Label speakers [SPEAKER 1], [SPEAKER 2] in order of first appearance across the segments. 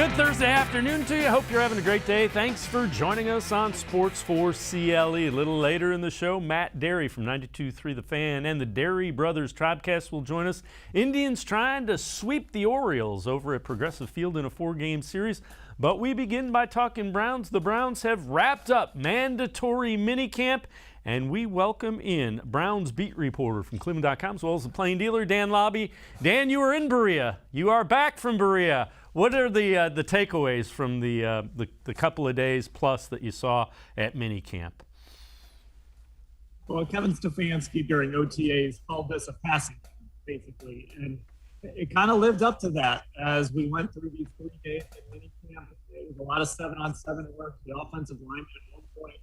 [SPEAKER 1] Good Thursday afternoon to you. Hope you're having a great day. Thanks for joining us on Sports4CLE. A little later in the show, Matt Dery from 92.3 The Fan and the Dery Brothers Tribecast will join us. Indians trying to sweep the Orioles over at Progressive Field in a 4-game series. But we begin by talking Browns. The Browns have wrapped up mandatory minicamp, and we welcome in Browns beat reporter from cleveland.com, as well as the plain dealer, Dan Labbe. Dan, you were in Berea. You are back from Berea. What are the takeaways from the couple of days plus that you saw at minicamp?
[SPEAKER 2] Well, Kevin Stefanski during OTAs called this a passing game, basically, and it kind of lived up to that as we went through these 3 days at minicamp. It was a lot of 7-on-7 work. The offensive linemen at one point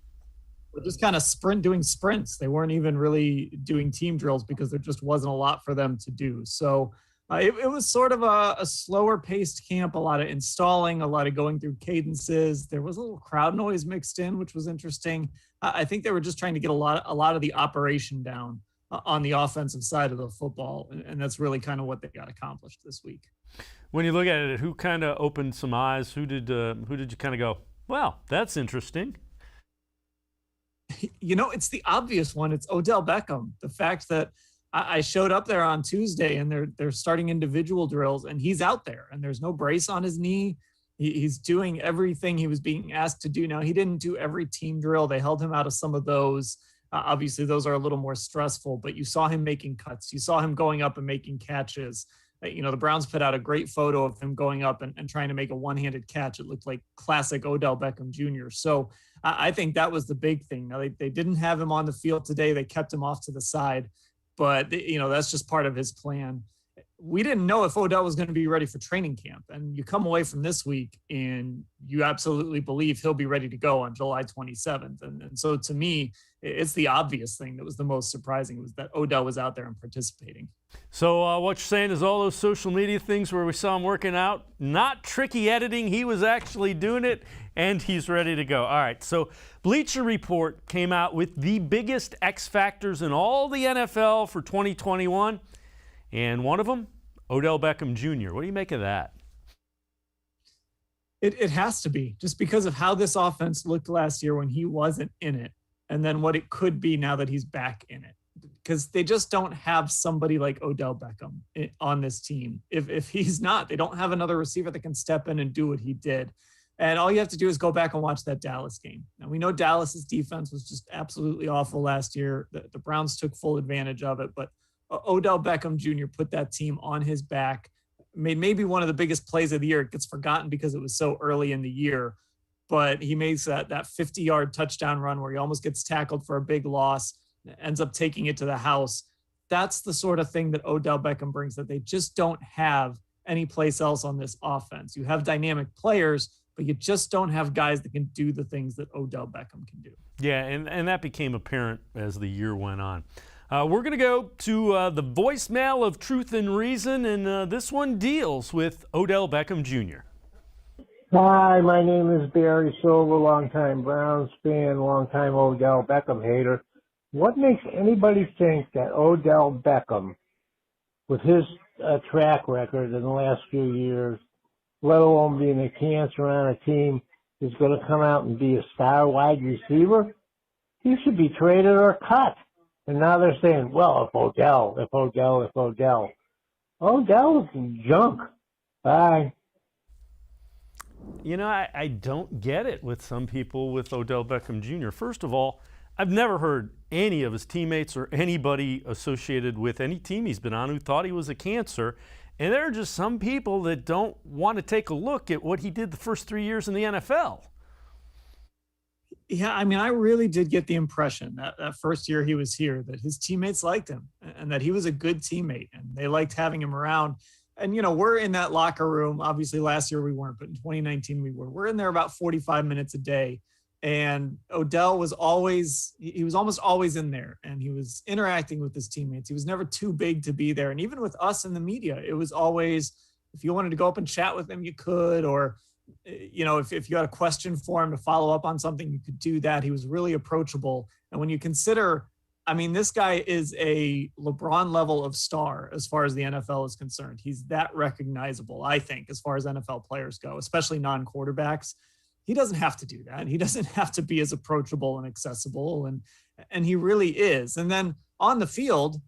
[SPEAKER 2] were just kind of doing sprints. They weren't even really doing team drills because there just wasn't a lot for them to do. So it was sort of a slower paced camp, a lot of installing, a lot of going through cadences. There was a little crowd noise mixed in, which was interesting. I think they were just trying to get a lot of the operation down on the offensive side of the football. And that's really kind of what they got accomplished this week.
[SPEAKER 1] When you look at it, who kind of opened some eyes? Who did you kind of go, well, that's interesting?
[SPEAKER 2] You know, it's the obvious one. It's Odell Beckham. The fact that I showed up there on Tuesday and they're starting individual drills and he's out there and there's no brace on his knee. He's doing everything he was being asked to do. Now, he didn't do every team drill. They held him out of some of those. Obviously, those are a little more stressful, but you saw him making cuts. You saw him going up and making catches. You know, the Browns put out a great photo of him going up and trying to make a one-handed catch. It looked like classic Odell Beckham Jr. So I think that was the big thing. Now, they didn't have him on the field today. They kept him off to the side. But, you know, that's just part of his plan. We didn't know if Odell was going to be ready for training camp. And you come away from this week and you absolutely believe he'll be ready to go on July 27th. And so to me, it's the obvious thing that was the most surprising was that Odell was out there and participating.
[SPEAKER 1] So what you're saying is all those social media things where we saw him working out, not tricky editing. He was actually doing it, and he's ready to go. All right, so Bleacher Report came out with the biggest X factors in all the NFL for 2021, and one of them, Odell Beckham Jr. What do you make of that?
[SPEAKER 2] It has to be, just because of how this offense looked last year when he wasn't in it, and then what it could be now that he's back in it. Because they just don't have somebody like Odell Beckham on this team. If he's not, they don't have another receiver that can step in and do what he did. And all you have to do is go back and watch that Dallas game. Now, we know Dallas's defense was just absolutely awful last year. The Browns took full advantage of it, but Odell Beckham Jr. put that team on his back, made maybe one of the biggest plays of the year. It gets forgotten because it was so early in the year, but he makes that 50-yard touchdown run where he almost gets tackled for a big loss, ends up taking it to the house. That's the sort of thing that Odell Beckham brings that they just don't have any place else on this offense. You have dynamic players, but you just don't have guys that can do the things that Odell Beckham can do.
[SPEAKER 1] Yeah, and that became apparent as the year went on. We're going to go to the voicemail of Truth and Reason, and this one deals with Odell Beckham Jr.
[SPEAKER 3] Hi, my name is Barry Silver, longtime Browns fan, longtime Odell Beckham hater. What makes anybody think that Odell Beckham, with his track record in the last few years, let alone being a cancer on a team, is going to come out and be a star wide receiver? He should be traded or cut. And now they're saying, well, if Odell. Odell is junk. Bye.
[SPEAKER 1] You know, I don't get it with some people with Odell Beckham Jr. First of all, I've never heard any of his teammates or anybody associated with any team he's been on who thought he was a cancer. And there are just some people that don't want to take a look at what he did the first 3 years in the NFL.
[SPEAKER 2] Yeah, I mean, I really did get the impression that first year he was here that his teammates liked him and that he was a good teammate and they liked having him around. And, you know, we're in that locker room. Obviously, last year we weren't, but in 2019 we were. We're in there about 45 minutes a day. And Odell was almost always in there, and he was interacting with his teammates. He was never too big to be there. And even with us in the media, it was always, if you wanted to go up and chat with him, you could, or, you know, if you had a question for him to follow up on something, you could do that. He was really approachable. And when you consider I mean, this guy is a LeBron level of star as far as the NFL is concerned. He's that recognizable, I think, as far as NFL players go, especially non-quarterbacks. He doesn't have to do that. He doesn't have to be as approachable and accessible, and he really is. And then on the field,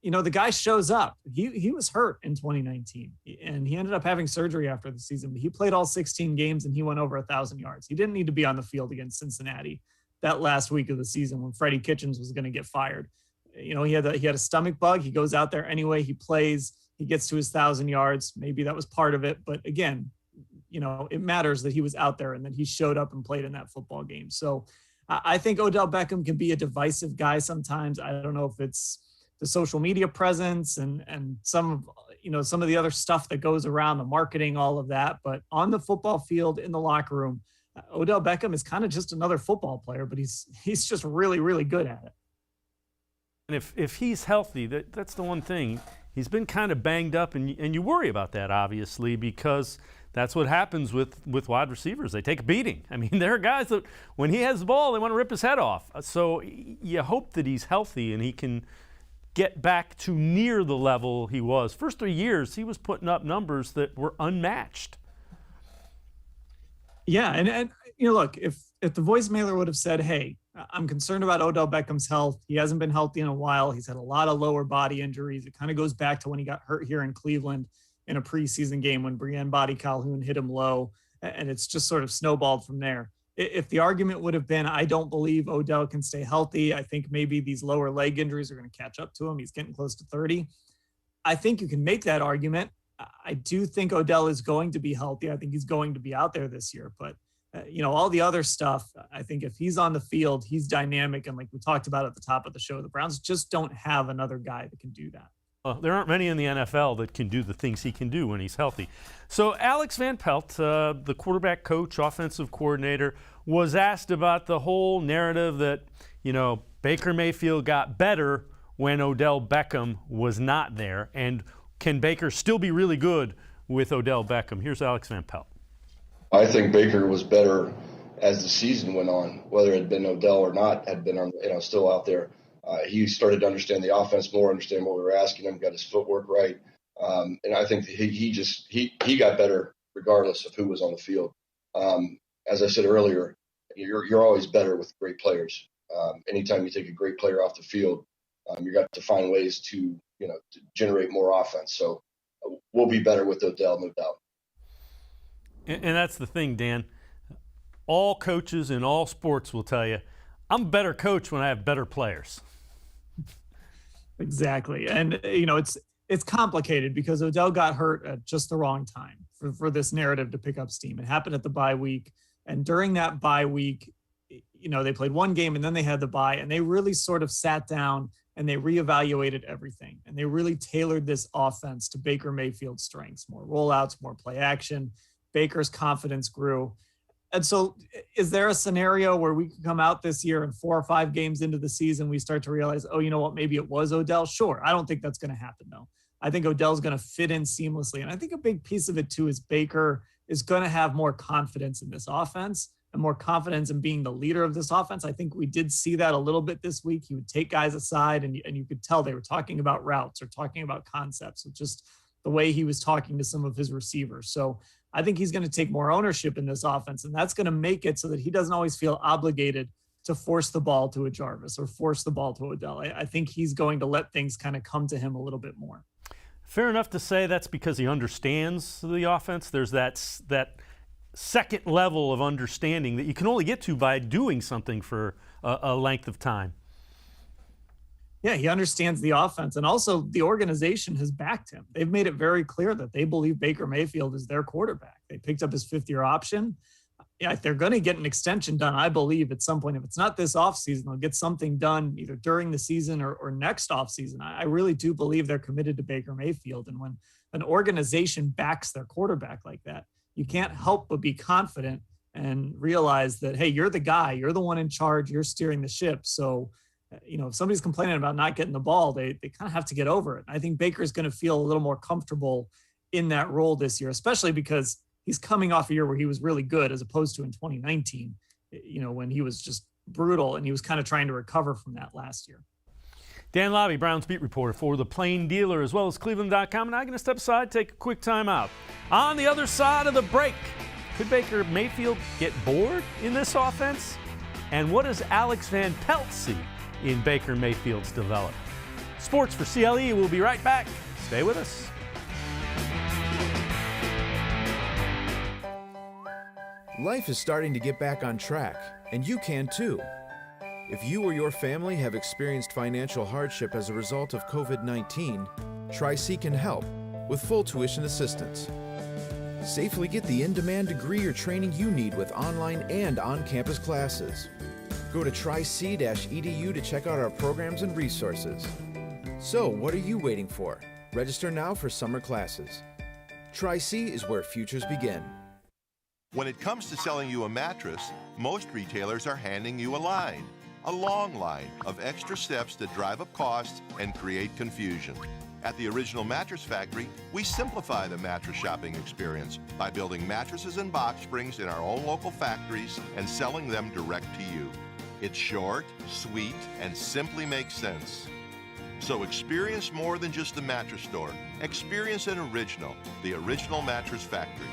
[SPEAKER 2] the guy shows up. He was hurt in 2019, and he ended up having surgery after the season. But he played all 16 games, and he went over 1,000 yards. He didn't need to be on the field against Cincinnati that last week of the season when Freddie Kitchens was going to get fired. He had a stomach bug. He goes out there anyway. He plays. He gets to his 1,000 yards. Maybe that was part of it. But again, it matters that he was out there and that he showed up and played in that football game. So I think Odell Beckham can be a divisive guy sometimes. I don't know if it's the social media presence and some of the other stuff that goes around, the marketing, all of that. But on the football field, in the locker room, Odell Beckham is kind of just another football player, but he's just really, really good at it.
[SPEAKER 1] And if he's healthy, that's the one thing. He's been kind of banged up, and you worry about that, obviously, because that's what happens with wide receivers. They take a beating. I mean, there are guys that when he has the ball, they want to rip his head off. So you hope that he's healthy and he can get back to near the level he was. First 3 years, he was putting up numbers that were unmatched.
[SPEAKER 2] Yeah, and look, if the voicemailer would have said, hey, I'm concerned about Odell Beckham's health. He hasn't been healthy in a while. He's had a lot of lower body injuries. It kind of goes back to when he got hurt here in Cleveland in a preseason game when Brian Body Calhoun hit him low, and it's just sort of snowballed from there. If the argument would have been, I don't believe Odell can stay healthy, I think maybe these lower leg injuries are going to catch up to him. He's getting close to 30. I think you can make that argument. I do think Odell is going to be healthy. I think he's going to be out there this year. But, all the other stuff, I think if he's on the field, he's dynamic. And like we talked about at the top of the show, the Browns just don't have another guy that can do that.
[SPEAKER 1] There aren't many in the NFL that can do the things he can do when he's healthy. So Alex Van Pelt, the quarterback coach, offensive coordinator, was asked about the whole narrative that, Baker Mayfield got better when Odell Beckham was not there. And can Baker still be really good with Odell Beckham? Here's Alex Van Pelt.
[SPEAKER 4] I think Baker was better as the season went on, whether it had been Odell or not, had been still out there. He started to understand the offense more, understand what we were asking him, got his footwork right. And I think he got better regardless of who was on the field. As I said earlier, you're always better with great players. Anytime you take a great player off the field, you got to find ways to generate more offense. So we'll be better with Odell, no doubt.
[SPEAKER 1] And that's the thing, Dan. All coaches in all sports will tell you, I'm a better coach when I have better players.
[SPEAKER 2] Exactly. And, it's complicated because Odell got hurt at just the wrong time for this narrative to pick up steam. It happened at the bye week. And during that bye week, they played one game and then they had the bye, and they really sort of sat down and they reevaluated everything. And they really tailored this offense to Baker Mayfield's strengths, more rollouts, more play action. Baker's confidence grew. And so is there a scenario where we could come out this year and 4 or 5 games into the season, we start to realize, oh, you know what, maybe it was Odell? Sure. I don't think that's going to happen, though. I think Odell's going to fit in seamlessly. And I think a big piece of it, too, is Baker is going to have more confidence in this offense and more confidence in being the leader of this offense. I think we did see that a little bit this week. He would take guys aside, and you could tell they were talking about routes or talking about concepts, or just the way he was talking to some of his receivers. So I think he's going to take more ownership in this offense, and that's going to make it so that he doesn't always feel obligated to force the ball to a Jarvis or force the ball to Odell. I think he's going to let things kind of come to him a little bit more.
[SPEAKER 1] Fair enough to say that's because he understands the offense. There's that second level of understanding that you can only get to by doing something for a length of time.
[SPEAKER 2] Yeah, he understands the offense, and also the organization has backed him. They've made it very clear that they believe Baker Mayfield is their quarterback. They picked up his 5th-year option. Yeah, they're going to get an extension done, I believe, at some point. If it's not this offseason, they'll get something done either during the season or next offseason. I really do believe they're committed to Baker Mayfield. And when an organization backs their quarterback like that, you can't help but be confident and realize that, hey, you're the guy. You're the one in charge. You're steering the ship. So, if somebody's complaining about not getting the ball, they kind of have to get over it. I think Baker's going to feel a little more comfortable in that role this year, especially because he's coming off a year where he was really good as opposed to in 2019, when he was just brutal and he was kind of trying to recover from that last year.
[SPEAKER 1] Dan Labbe, Browns beat reporter for the Plain Dealer, as well as cleveland.com. And I'm going to step aside, take a quick time out. On the other side of the break, could Baker Mayfield get bored in this offense? And what does Alex Van Pelt see in Baker Mayfield's development? Sports for CLE. We'll be right back. Stay with us.
[SPEAKER 5] Life is starting to get back on track, and you can too. If you or your family have experienced financial hardship as a result of COVID-19, Tri-C can help with full tuition assistance. Safely get the in-demand degree or training you need with online and on-campus classes. Go to tric-edu to check out our programs and resources. So, what are you waiting for? Register now for summer classes. Tri-C is where futures begin.
[SPEAKER 6] When it comes to selling you a mattress, most retailers are handing you a long line of extra steps that drive up costs and create confusion. At the Original Mattress Factory, we simplify the mattress shopping experience by building mattresses and box springs in our own local factories and selling them direct to you. It's short, sweet, and simply makes sense. So experience more than just a mattress store. Experience an original, the Original Mattress Factory.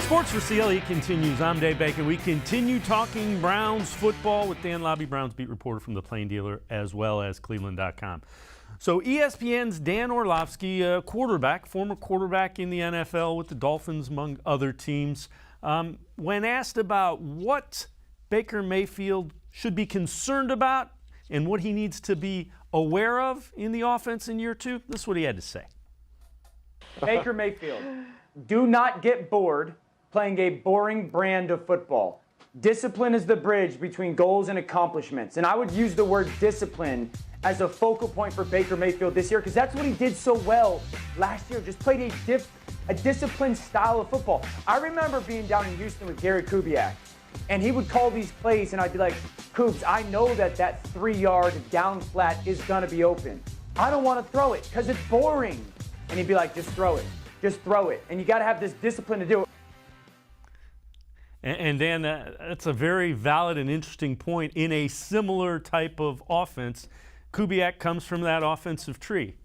[SPEAKER 1] Sports for CLE continues. I'm Dave Bacon. We continue talking Browns football with Dan Labbe, Browns beat reporter from the Plain Dealer, as well as cleveland.com. So ESPN's Dan Orlovsky, former quarterback in the NFL with the Dolphins, among other teams, when asked about what Baker Mayfield should be concerned about and what he needs to be aware of in the offense in year two, this is what he had to say.
[SPEAKER 7] Baker Mayfield, do not get bored playing a boring brand of football. Discipline is the bridge between goals and accomplishments. And I would use the word discipline as a focal point for Baker Mayfield this year, because that's what he did so well last year. Just played a disciplined style of football. I remember being down in Houston with Gary Kubiak, and he would call these plays, and I'd be like, Kubes, I know that 3-yard down flat is gonna be open. I don't wanna throw it because it's boring. And he'd be like, just throw it. Just throw it. And you gotta have this discipline to do it.
[SPEAKER 1] And Dan, that's a very valid and interesting point. In a similar type of offense, Kubiak comes from that offensive tree.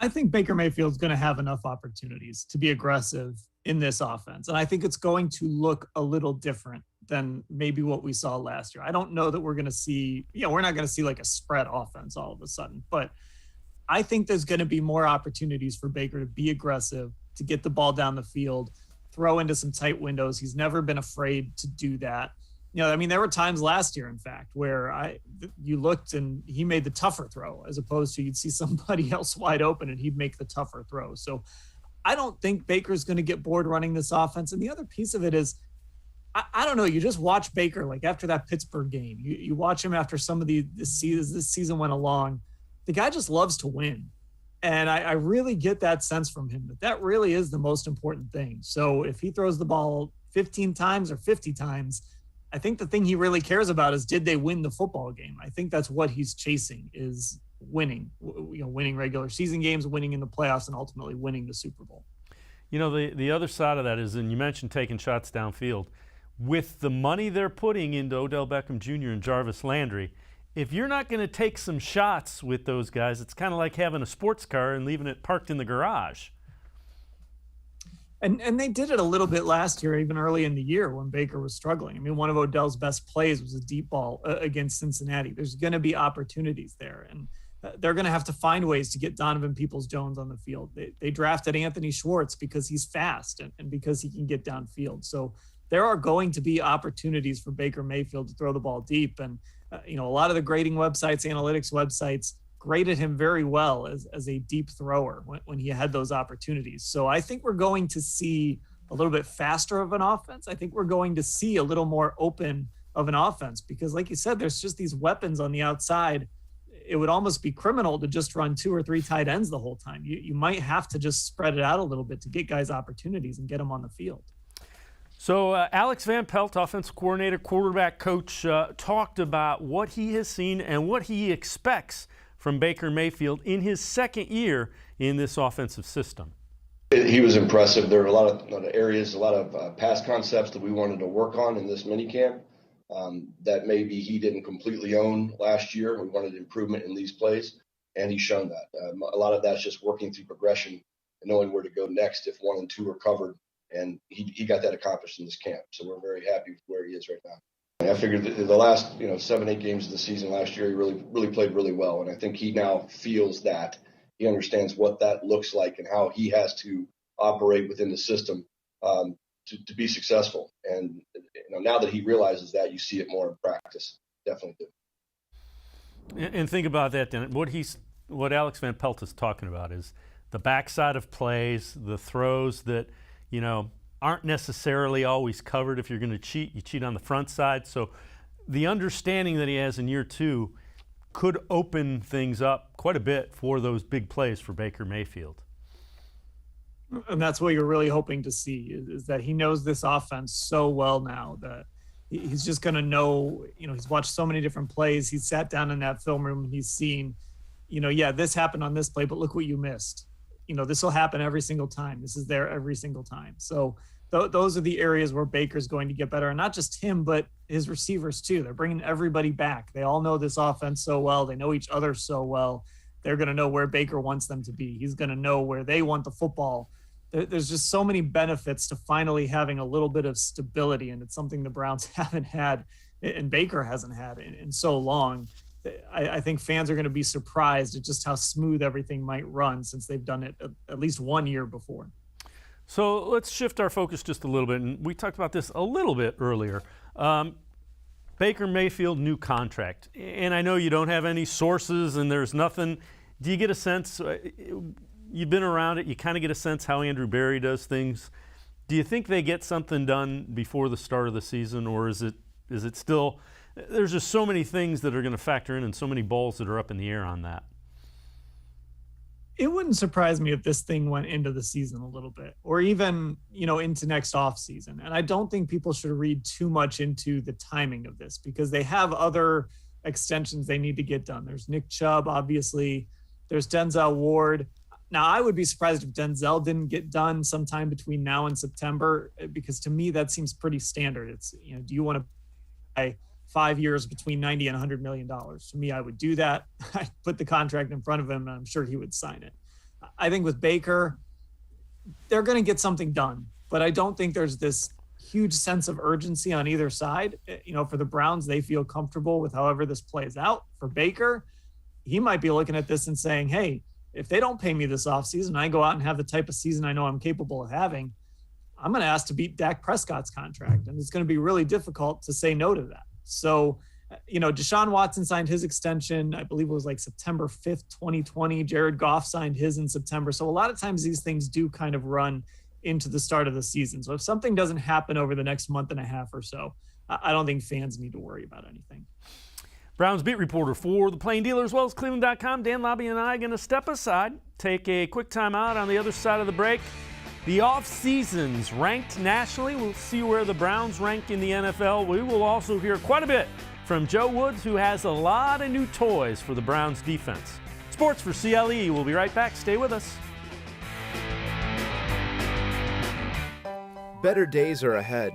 [SPEAKER 2] I think Baker Mayfield's going to have enough opportunities to be aggressive in this offense. And I think it's going to look a little different than maybe what we saw last year. I don't know that we're going to see, we're not going to see like a spread offense all of a sudden, but I think there's going to be more opportunities for Baker to be aggressive, to get the ball down the field, throw into some tight windows. He's never been afraid to do that. There were times last year, in fact, where you looked and he made the tougher throw, as opposed to you'd see somebody else wide open and he'd make the tougher throw. So I don't think Baker's going to get bored running this offense. And the other piece of it is, I don't know, you just watch Baker, like after that Pittsburgh game, you watch him after some of this season went along. The guy just loves to win. And I really get that sense from him that really is the most important thing. So if he throws the ball 15 times or 50 times, I think the thing he really cares about is, did they win the football game? I think that's what he's chasing, is winning, winning regular season games, winning in the playoffs, and ultimately winning the Super Bowl.
[SPEAKER 1] The other side of that is, and you mentioned taking shots downfield, with the money they're putting into Odell Beckham Jr. and Jarvis Landry, if you're not going to take some shots with those guys, it's kind of like having a sports car and leaving it parked in the garage.
[SPEAKER 2] And they did it a little bit last year, even early in the year when Baker was struggling. I mean, one of Odell's best plays was a deep ball against Cincinnati. There's going to be opportunities there. And they're going to have to find ways to get Donovan Peoples-Jones on the field. They drafted Anthony Schwartz because he's fast and because he can get downfield. So there are going to be opportunities for Baker Mayfield to throw the ball deep. And, a lot of the grading websites, analytics websites, graded him very well as a deep thrower when he had those opportunities. So I think we're going to see a little bit faster of an offense. I think we're going to see a little more open of an offense because, like you said, there's just these weapons on the outside. It would almost be criminal to just run 2 or 3 tight ends the whole time. You might have to just spread it out a little bit to get guys opportunities and get them on the field.
[SPEAKER 1] So Alex Van Pelt, offensive coordinator, quarterback coach, talked about what he has seen and what he expects from Baker Mayfield in his second year in this offensive system.
[SPEAKER 4] He was impressive. There were a lot of areas, a lot of pass concepts that we wanted to work on in this minicamp that maybe he didn't completely own last year. We wanted improvement in these plays, and he's shown that. A lot of that's just working through progression and knowing where to go next if 1 and 2 are covered, and he got that accomplished in this camp. So we're very happy with where he is right now. I figured that the last 7-8 games of the season last year, he really played really well, and I think he now feels that. He understands what that looks like and how he has to operate within the system to be successful. And now that he realizes that, you see it more in practice. Definitely do.
[SPEAKER 1] And think about that, then. What Alex Van Pelt is talking about is the backside of plays, the throws that aren't necessarily always covered. If you're going to cheat, you cheat on the front side. So the understanding that he has in year 2 could open things up quite a bit for those big plays for Baker Mayfield.
[SPEAKER 2] And that's what you're really hoping to see is that he knows this offense so well now that he's just going to know, he's watched so many different plays. He's sat down in that film room and he's seen, this happened on this play, but look what you missed. This will happen every single time. This is there every single time. So those are the areas where Baker's going to get better. And not just him, but his receivers too. They're bringing everybody back. They all know this offense so well. They know each other so well. They're going to know where Baker wants them to be. He's going to know where they want the football. There's just so many benefits to finally having a little bit of stability. And it's something the Browns haven't had and Baker hasn't had in so long. I think fans are going to be surprised at just how smooth everything might run since they've done it at least 1 year before.
[SPEAKER 1] So let's shift our focus just a little bit. And we talked about this a little bit earlier. Baker Mayfield, new contract. And I know you don't have any sources and there's nothing. Do you get a sense, you've been around it, you kind of get a sense how Andrew Berry does things. Do you think they get something done before the start of the season, or is it still, there's just so many things that are going to factor in and so many balls that are up in the air on that?
[SPEAKER 2] It wouldn't surprise me if this thing went into the season a little bit, or even, into next off season. And I don't think people should read too much into the timing of this because they have other extensions they need to get done. There's Nick Chubb, obviously. There's Denzel Ward. Now, I would be surprised if Denzel didn't get done sometime between now and September, because to me, that seems pretty standard. It's, do you want to buy 5 years between $90 and $100 million? To me, I would do that. I'd put the contract in front of him and I'm sure he would sign it. I think with Baker, they're going to get something done, but I don't think there's this huge sense of urgency on either side. For the Browns, they feel comfortable with however this plays out. For Baker, he might be looking at this and saying, hey, if they don't pay me this offseason, I go out and have the type of season I know I'm capable of having, I'm going to ask to beat Dak Prescott's contract. And it's going to be really difficult to say no to that. So, Deshaun Watson signed his extension, I believe it was like September 5th, 2020. Jared Goff signed his in September. So a lot of times these things do kind of run into the start of the season. So if something doesn't happen over the next month and a half or so, I don't think fans need to worry about anything.
[SPEAKER 1] Browns beat reporter for the Plain Dealer as well as cleveland.com, Dan Labbe, and I are going to step aside, take a quick time out on the other side of the break. The off-seasons ranked nationally. We'll see where the Browns rank in the NFL. We will also hear quite a bit from Joe Woods, who has a lot of new toys for the Browns defense. Sports for CLE. We'll be right back. Stay with us.
[SPEAKER 5] Better days are ahead.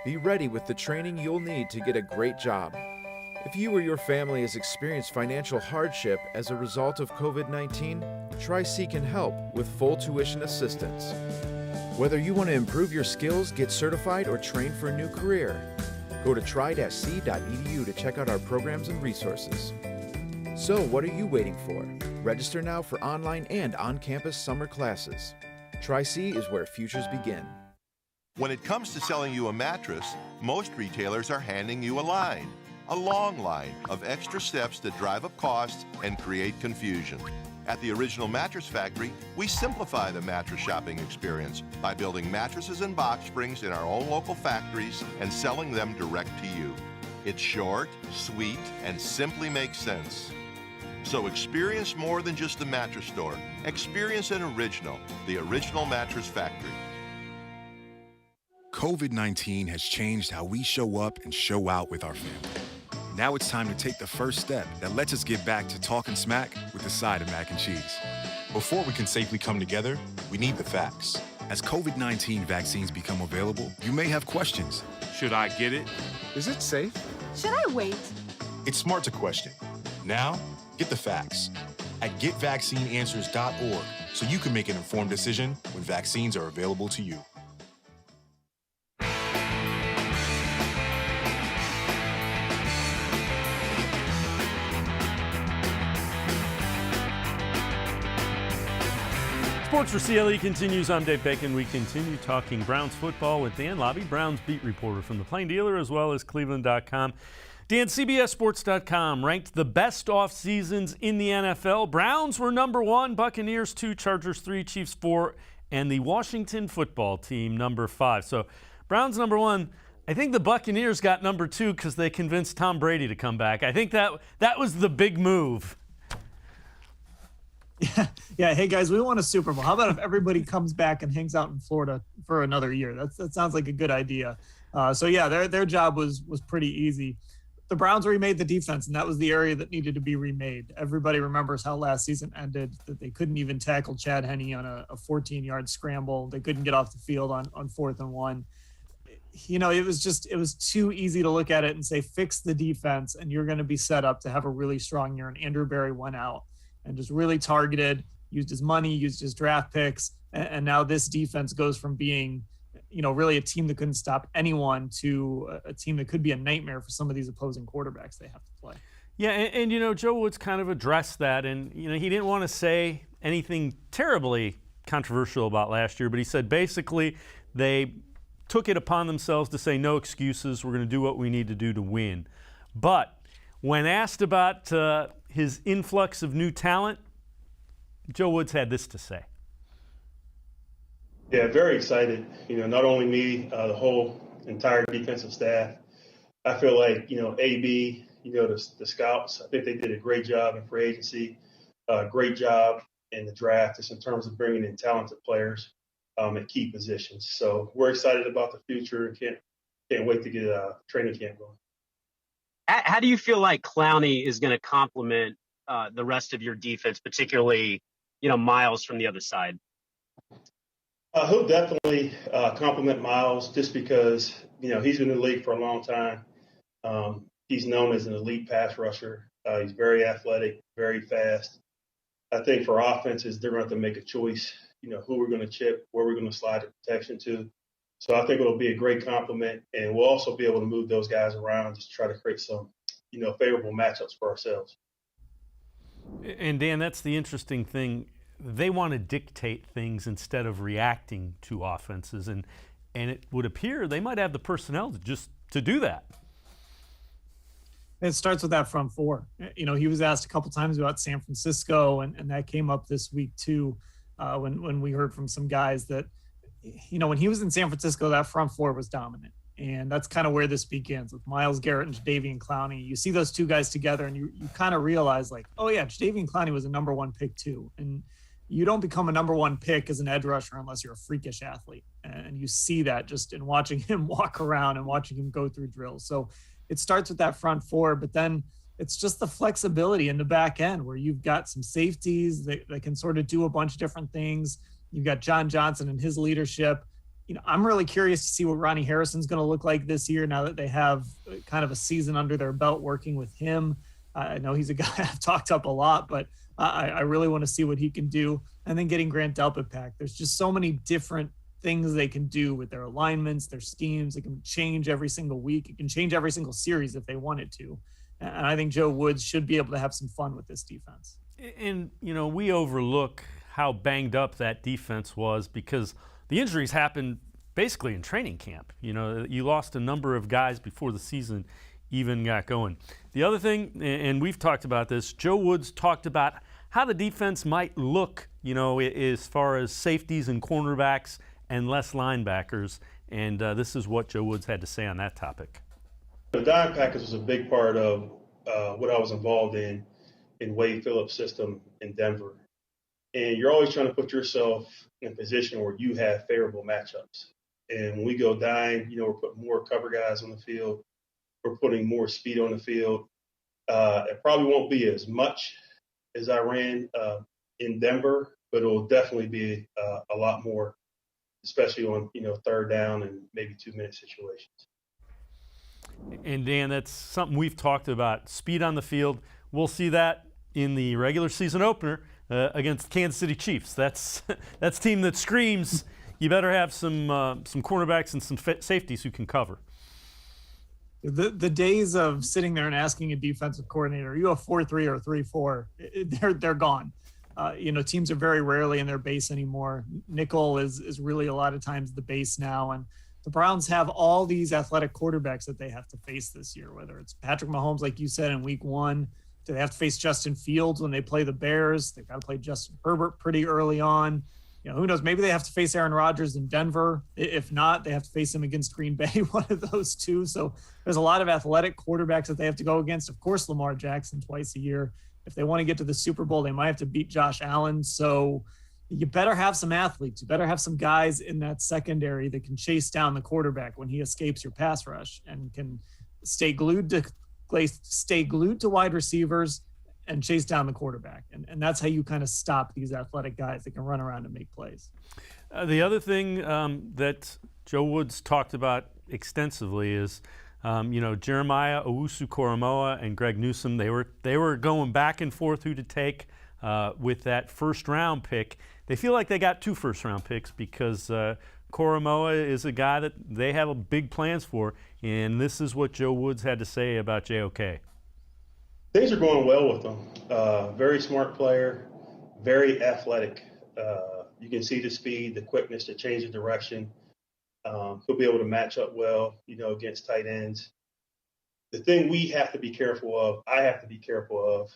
[SPEAKER 5] Be ready with the training you'll need to get a great job. If you or your family has experienced financial hardship as a result of COVID-19, Tri-C can help with full tuition assistance. Whether you want to improve your skills, get certified, or train for a new career, go to tri-c.edu to check out our programs and resources. So what are you waiting for? Register now for online and on-campus summer classes. Tri-C is where futures begin.
[SPEAKER 6] When it comes to selling you a mattress, most retailers are handing you a line. A long line of extra steps that drive up costs and create confusion. At the Original Mattress Factory, we simplify the mattress shopping experience by building mattresses and box springs in our own local factories and selling them direct to you. It's short, sweet, and simply makes sense. So experience more than just the mattress store. Experience an original, the Original Mattress Factory.
[SPEAKER 8] COVID-19 has changed how we show up and show out with our family. Now it's time to take the first step that lets us get back to talking smack with a side of mac and cheese. Before we can safely come together, we need the facts. As COVID-19 vaccines become available, you may have questions. Should I get it? Is it safe?
[SPEAKER 9] Should I wait?
[SPEAKER 8] It's smart to question. Now, get the facts at getvaccineanswers.org so you can make an informed decision when vaccines are available to you.
[SPEAKER 1] Sports4CLE continues. I'm Dave Bacon. We continue talking Browns football with Dan Labbe, Browns beat reporter from the Plain Dealer, as well as cleveland.com. Dan, CBSSports.com ranked the best off seasons in the NFL. Browns were number 1, Buccaneers 2, Chargers 3, Chiefs 4, and the Washington football team number 5. So Browns number 1. I think the Buccaneers got number 2 because they convinced Tom Brady to come back. I think that was the big move.
[SPEAKER 2] Yeah. Hey guys, we won a Super Bowl. How about if everybody comes back and hangs out in Florida for another year? That sounds like a good idea. So yeah, their job was pretty easy. The Browns remade the defense, and that was the area that needed to be remade. Everybody remembers how last season ended, that they couldn't even tackle Chad Henne on a 14-yard scramble. They couldn't get off the field on 4th and 1. You know, it was too easy to look at it and say, fix the defense, and you're going to be set up to have a really strong year. And Andrew Berry went out and just really targeted, used his money, used his draft picks. And now this defense goes from being, you know, really a team that couldn't stop anyone to a team that could be a nightmare for some of these opposing quarterbacks they have to play.
[SPEAKER 1] Yeah, and you know, Joe Woods kind of addressed that, and you know, he didn't want to say anything terribly controversial about last year, but he said basically they took it upon themselves to say no excuses, we're going to do what we need to do to win. But when asked about his influx of new talent, Joe Woods had this to say.
[SPEAKER 10] Yeah, very excited. You know, not only me, the whole entire defensive staff. I feel like, you know, AB, you know, the scouts, I think they did a great job in free agency, great job in the draft, just in terms of bringing in talented players at key positions. So we're excited about the future and can't wait to get a training camp going.
[SPEAKER 11] How do you feel like Clowney is going to complement the rest of your defense, particularly, you know, Miles from the other side?
[SPEAKER 10] He'll definitely compliment Miles just because, you know, he's been in the league for a long time. He's known as an elite pass rusher. He's very athletic, very fast. I think for offenses, they're going to have to make a choice, you know, who we're going to chip, where we're going to slide the protection to. So I think it'll be a great compliment, and we'll also be able to move those guys around just to try to create some, you know, favorable matchups for ourselves.
[SPEAKER 1] And Dan, that's the interesting thing. They want to dictate things instead of reacting to offenses, and it would appear they might have the personnel to do that.
[SPEAKER 2] It starts with that front four. You know, he was asked a couple times about San Francisco, and that came up this week too, when we heard from some guys that, you know, when he was in San Francisco, that front four was dominant. And that's kind of where this begins with Myles Garrett and Jadeveon Clowney. You see those two guys together and you kind of realize like, oh yeah, Jadeveon Clowney was a number 1 pick too. And you don't become a number 1 pick as an edge rusher unless you're a freakish athlete. And you see that just in watching him walk around and watching him go through drills. So it starts with that front four, but then it's just the flexibility in the back end where you've got some safeties that can sort of do a bunch of different things. You've got John Johnson and his leadership. You know, I'm really curious to see what Ronnie Harrison's going to look like this year now that they have kind of a season under their belt working with him. I know he's a guy I've talked up a lot, but I really want to see what he can do. And then getting Grant Delpit back. There's just so many different things they can do with their alignments, their schemes. It can change every single week. It can change every single series if they wanted to. And I think Joe Woods should be able to have some fun with this defense.
[SPEAKER 1] And, we overlook how banged up that defense was because the injuries happened basically in training camp. You lost a number of guys before the season even got going. The other thing, and we've talked about this, Joe Woods talked about how the defense might look, as far as safeties and cornerbacks and less linebackers. And this is what Joe Woods had to say on that topic.
[SPEAKER 10] The dime package was a big part of what I was involved in Wade Phillips' system in Denver. And you're always trying to put yourself in a position where you have favorable matchups. And when we go dime, we're putting more cover guys on the field. We're putting more speed on the field. It probably won't be as much as I ran in Denver, but it will definitely be a lot more, especially on, third down and maybe 2-minute situations.
[SPEAKER 1] And Dan, that's something we've talked about, speed on the field. We'll see that in the regular season opener against Kansas City Chiefs. That's a team that screams you better have some cornerbacks and some safeties who can cover.
[SPEAKER 2] The days of sitting there and asking a defensive coordinator, are you a 4-3 or a 3-4? They're gone. Teams are very rarely in their base anymore. Nickel is really a lot of times the base now, and the Browns have all these athletic quarterbacks that they have to face this year, whether it's Patrick Mahomes, like you said, in week 1. Do they have to face Justin Fields when they play the Bears? They've got to play Justin Herbert pretty early on. Who knows? Maybe they have to face Aaron Rodgers in Denver. If not, they have to face him against Green Bay, one of those two. So there's a lot of athletic quarterbacks that they have to go against. Of course, Lamar Jackson twice a year. If they want to get to the Super Bowl, they might have to beat Josh Allen. So you better have some athletes. You better have some guys in that secondary that can chase down the quarterback when he escapes your pass rush and can stay glued to wide receivers and chase down the quarterback. And that's how you kind of stop these athletic guys that can run around and make plays.
[SPEAKER 1] The other thing that Joe Woods talked about extensively is, Jeremiah Owusu-Koramoah and Greg Newsome, they were going back and forth who to take with that first-round pick. They feel like they got 2 first-round picks because Koramoah is a guy that they have big plans for, and this is what Joe Woods had to say about JOK.
[SPEAKER 10] Things are going well with him. Very smart player, very athletic. You can see the speed, the quickness to change the direction. He'll be able to match up well, against tight ends. The thing we have to be careful of, I have to be careful of,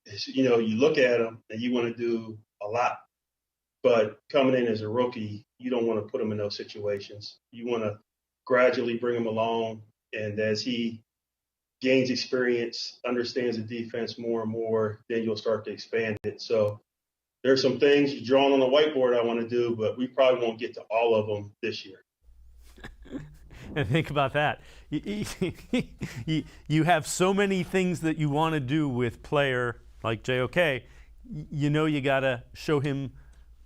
[SPEAKER 10] is, you look at him and you want to do a lot. But coming in as a rookie, you don't want to put him in those situations. You want to gradually bring him along. And as he gains experience, understands the defense more and more, then you'll start to expand it. So there's some things drawn on the whiteboard I want to do, but we probably won't get to all of them this year.
[SPEAKER 1] And think about that. You have so many things that you want to do with player like JOK. You got to show him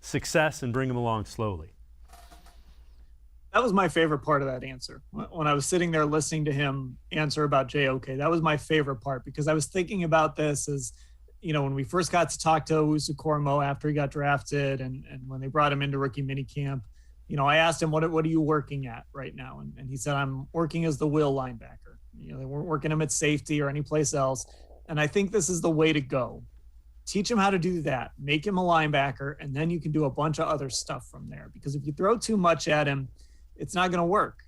[SPEAKER 1] success and bring him along slowly.
[SPEAKER 2] That was my favorite part of that answer. When I was sitting there listening to him answer about JOK, that was my favorite part because I was thinking about this as, when we first got to talk to Owusu-Koramoah after he got drafted and when they brought him into rookie minicamp, I asked him, what are you working at right now? And he said, I'm working as the will linebacker. They weren't working him at safety or any place else. And I think this is the way to go. Teach him how to do that. Make him a linebacker, and then you can do a bunch of other stuff from there. Because if you throw too much at him, it's not going to work.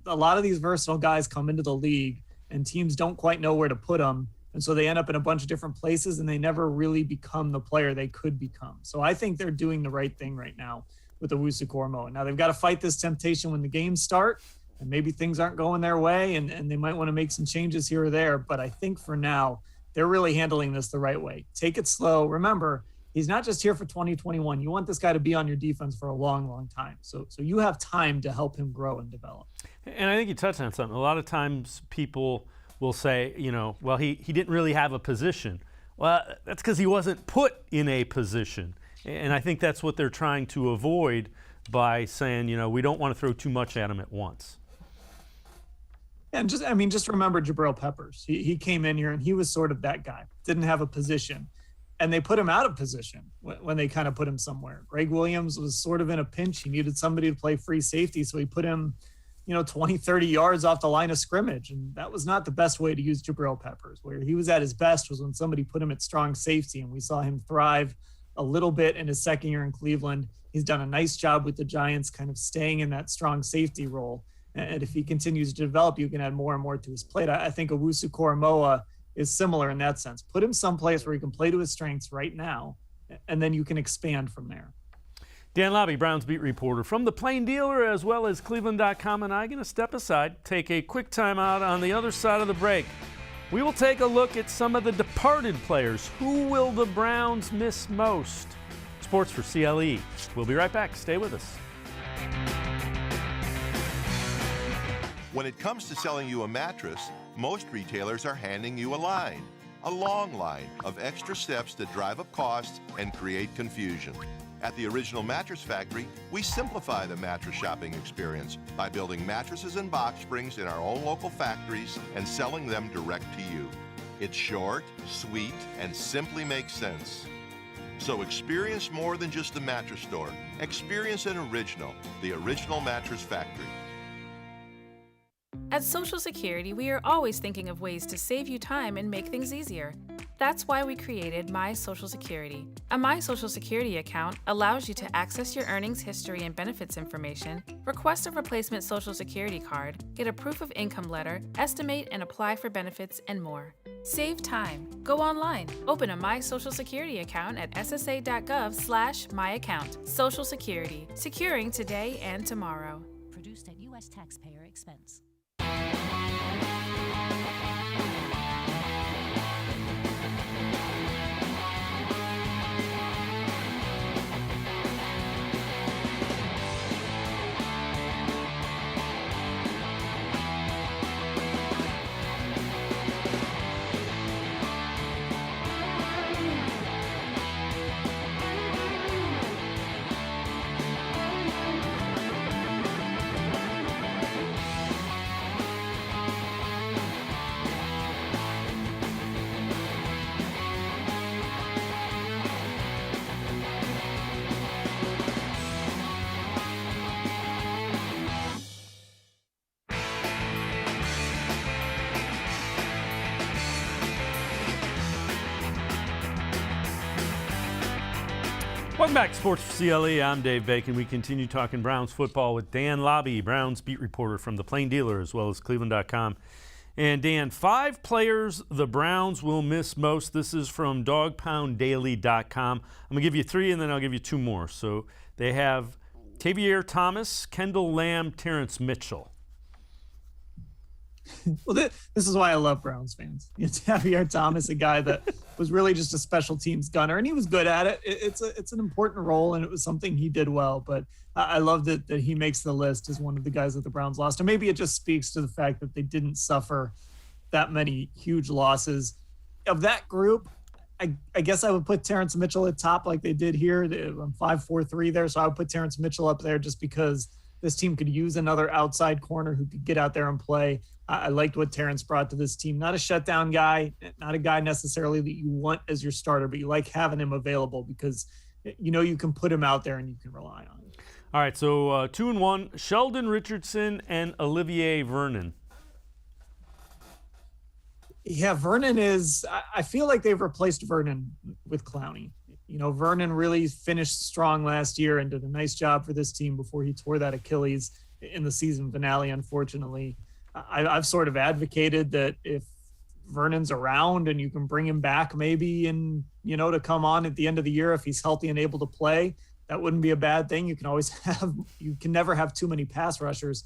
[SPEAKER 2] A lot of these versatile guys come into the league, and teams don't quite know where to put them. And so they end up in a bunch of different places, and they never really become the player they could become. So I think they're doing the right thing right now with Owusu-Koramoah. Now they've got to fight this temptation when the games start, and maybe things aren't going their way, and they might want to make some changes here or there. But I think for now, they're really handling this the right way. Take it slow. Remember, he's not just here for 2021. You want this guy to be on your defense for a long, long time. So you have time to help him grow and develop.
[SPEAKER 1] And I think you touched on something. A lot of times people will say, well, he didn't really have a position. Well, that's because he wasn't put in a position. And I think that's what they're trying to avoid by saying, we don't want to throw too much at him at once.
[SPEAKER 2] And just remember Jabril Peppers. He came in here and he was sort of that guy. Didn't have a position. And they put him out of position when they kind of put him somewhere. Greg Williams was sort of in a pinch. He needed somebody to play free safety, so he put him 20, 30 yards off the line of scrimmage. And that was not the best way to use Jabril Peppers. Where he was at his best was when somebody put him at strong safety, and we saw him thrive a little bit in his second year in Cleveland. He's done a nice job with the Giants kind of staying in that strong safety role. And if he continues to develop, you can add more and more to his plate. I think Owusu-Koramoah is similar in that sense. Put him someplace where he can play to his strengths right now, and then you can expand from there.
[SPEAKER 1] Dan Labbe, Browns beat reporter from the Plain Dealer as well as cleveland.com, and I'm going to step aside, take a quick timeout. On the other side of the break, we will take a look at some of the departed players. Who will the Browns miss most? Sports4CLE. We'll be right back. Stay with us.
[SPEAKER 6] When it comes to selling you a mattress, most retailers are handing you a long line of extra steps that drive up costs and create confusion. At the Original Mattress Factory, we simplify the mattress shopping experience by building mattresses and box springs in our own local factories and selling them direct to you. It's short, sweet, and simply makes sense. So experience more than just the mattress store. Experience an original, the Original Mattress Factory.
[SPEAKER 9] At Social Security, we are always thinking of ways to save you time and make things easier. That's why we created My Social Security. A My Social Security account allows you to access your earnings history and benefits information, request a replacement Social Security card, get a proof of income letter, estimate and apply for benefits, and more. Save time. Go online. Open a My Social Security account at ssa.gov/myaccount. Social Security. Securing today and tomorrow.
[SPEAKER 12] Produced at U.S. taxpayer expense.
[SPEAKER 1] Welcome back to Sports4CLE. I'm Dave Bacon. We continue talking Browns football with Dan Labbe, Browns beat reporter from the Plain Dealer as well as cleveland.com. And Dan, 5 players the Browns will miss most. This is from dogpounddaily.com. I'm going to give you 3 and then I'll give you 2 more. So they have Tavier Thomas, Kendall Lamb, Terrence Mitchell.
[SPEAKER 2] Well, this is why I love Browns fans. Tavier Thomas, a guy that was really just a special teams gunner, and he was good at it. It's an important role, and it was something he did well. But I love that he makes the list as one of the guys that the Browns lost. And maybe it just speaks to the fact that they didn't suffer that many huge losses. Of that group, I guess I would put Terrence Mitchell at top like they did here. I'm 5-4-3 there, so I would put Terrence Mitchell up there just because this team could use another outside corner who could get out there and play. I liked what Terrence brought to this team. Not a shutdown guy, not a guy necessarily that you want as your starter, but you like having him available because you can put him out there and you can rely on him.
[SPEAKER 1] All right, so 2 and 1, Sheldon Richardson and Olivier Vernon.
[SPEAKER 2] Yeah, Vernon is – I feel like they've replaced Vernon with Clowney. Vernon really finished strong last year and did a nice job for this team before he tore that Achilles in the season finale, unfortunately. I've sort of advocated that if Vernon's around and you can bring him back maybe and, to come on at the end of the year if he's healthy and able to play, that wouldn't be a bad thing. You can never have too many pass rushers.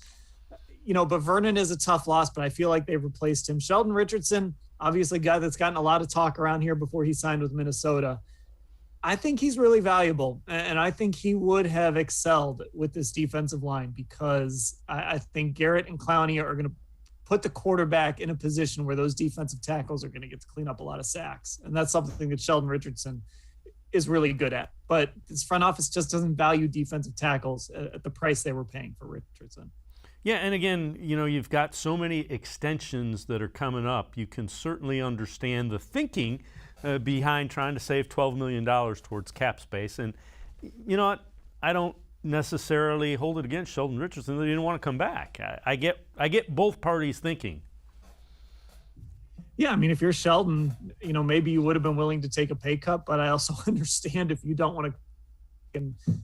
[SPEAKER 2] But Vernon is a tough loss, but I feel like they've replaced him. Sheldon Richardson, obviously a guy that's gotten a lot of talk around here before he signed with Minnesota. I think he's really valuable, and I think he would have excelled with this defensive line because I think Garrett and Clowney are going to put the quarterback in a position where those defensive tackles are going to get to clean up a lot of sacks, and that's something that Sheldon Richardson is really good at. But this front office just doesn't value defensive tackles at the price they were paying for Richardson.
[SPEAKER 1] Yeah, and again, you've got so many extensions that are coming up. You can certainly understand the thinking behind trying to save $12 million towards cap space. And you know what? I don't necessarily hold it against Sheldon Richardson that he didn't want to come back. I get both parties thinking.
[SPEAKER 2] Yeah, I mean, if you're Sheldon, maybe you would have been willing to take a pay cut, but I also understand if you don't want to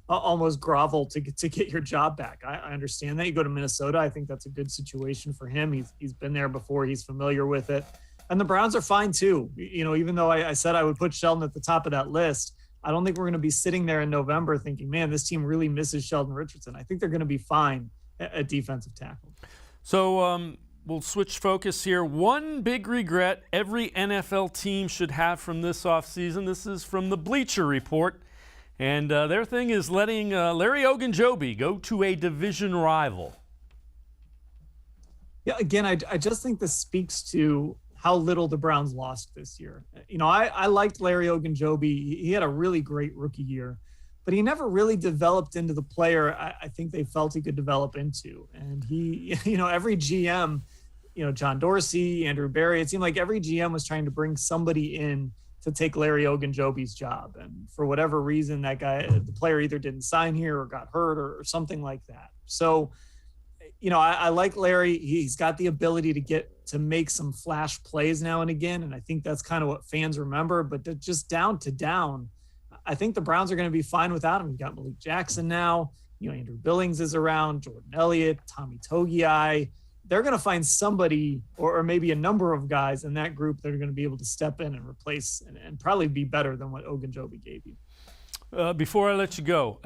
[SPEAKER 2] almost grovel to get your job back. I understand that. You go to Minnesota, I think that's a good situation for him. He's been there before. He's familiar with it. And the Browns are fine too. Even though I said I would put Sheldon at the top of that list, I don't think we're going to be sitting there in November thinking, man, this team really misses Sheldon Richardson. I think they're going to be fine at defensive tackle.
[SPEAKER 1] So we'll switch focus here. One big regret every NFL team should have from this offseason. This is from the Bleacher Report. And their thing is letting Larry Ogunjobi go to a division rival.
[SPEAKER 2] Yeah, again, I just think this speaks to how little the Browns lost this year. I liked Larry Ogunjobi. He had a really great rookie year, but he never really developed into the player I think they felt he could develop into. And he, every GM, John Dorsey, Andrew Berry, it seemed like every GM was trying to bring somebody in to take Larry Ogunjobi's job. And for whatever reason, the player either didn't sign here or got hurt or something like that. So, I like Larry. He's got the ability to make some flash plays now and again. And I think that's kind of what fans remember, but just down to down, I think the Browns are going to be fine without him. You've got Malik Jackson now, Andrew Billings is around, Jordan Elliott, Tommy Togiai. They're going to find somebody or maybe a number of guys in that group that are going to be able to step in and replace and probably be better than what Ogunjobi gave you.
[SPEAKER 1] Before I let you go,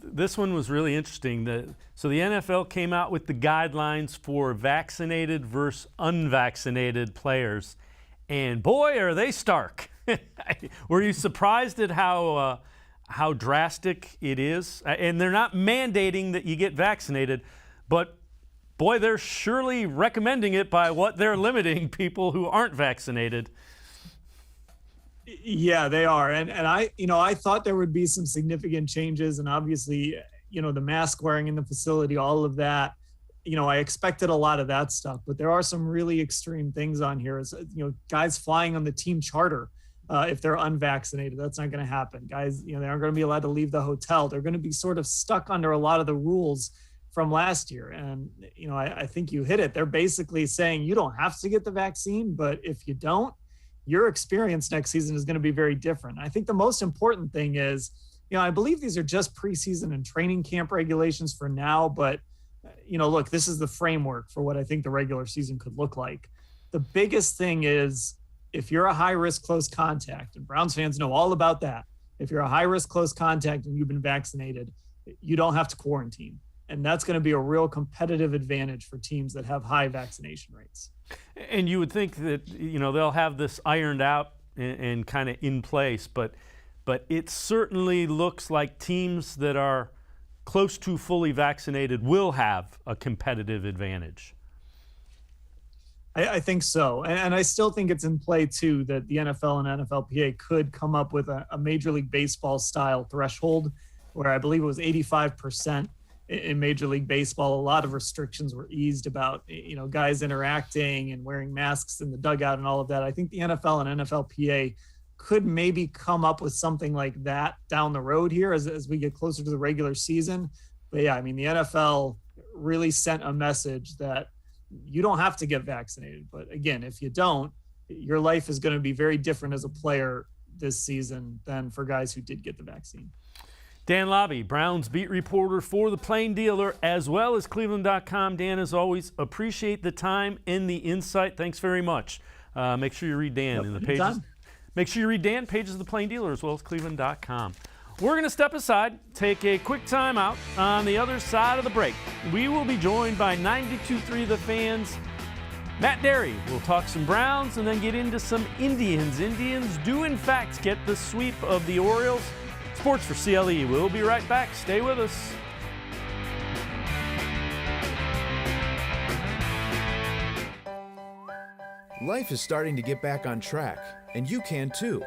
[SPEAKER 1] this one was really interesting. So the NFL came out with the guidelines for vaccinated versus unvaccinated players, and boy, are they stark. Were you surprised at how drastic it is? And they're not mandating that you get vaccinated, but boy, they're surely recommending it by what they're limiting people who aren't vaccinated.
[SPEAKER 2] Yeah, they are. And I thought there would be some significant changes, and obviously, the mask wearing in the facility, all of that, I expected a lot of that stuff, but there are some really extreme things on here. Guys flying on the team charter, if they're unvaccinated, that's not going to happen. Guys, they aren't going to be allowed to leave the hotel. They're going to be sort of stuck under a lot of the rules from last year. And, I think you hit it. They're basically saying you don't have to get the vaccine, but if you don't, your experience next season is going to be very different. I think the most important thing is, I believe these are just preseason and training camp regulations for now, but, look, this is the framework for what I think the regular season could look like. The biggest thing is if you're a high-risk close contact, and Browns fans know all about that, if you're a high-risk close contact and you've been vaccinated, you don't have to quarantine. And that's going to be a real competitive advantage for teams that have high vaccination rates.
[SPEAKER 1] And you would think that, they'll have this ironed out and kind of in place, but it certainly looks like teams that are close to fully vaccinated will have a competitive advantage.
[SPEAKER 2] I think so. And I still think it's in play, too, that the NFL and NFLPA could come up with a Major League Baseball style threshold where I believe it was 85%. In Major League Baseball, a lot of restrictions were eased about, guys interacting and wearing masks in the dugout and all of that. I think the NFL and NFLPA could maybe come up with something like that down the road here as we get closer to the regular season. But yeah, the NFL really sent a message that you don't have to get vaccinated. But again, if you don't, your life is going to be very different as a player this season than for guys who did get the vaccine.
[SPEAKER 1] Dan Labbe, Browns beat reporter for the Plain Dealer, as well as cleveland.com. Dan, as always, appreciate the time and the insight. Thanks very much. Make sure you read Dan in the pages.
[SPEAKER 2] Anytime.
[SPEAKER 1] Make sure you read Dan, pages of the Plain Dealer, as well as cleveland.com. We're going to step aside, take a quick time out. On the other side of the break, we will be joined by 92.3 The Fans' Matt Dery. We'll talk some Browns and then get into some Indians. Indians do, in fact, get the sweep of the Orioles. Sports4CLE. We'll be right back. Stay with us.
[SPEAKER 5] Life is starting to get back on track, and you can too.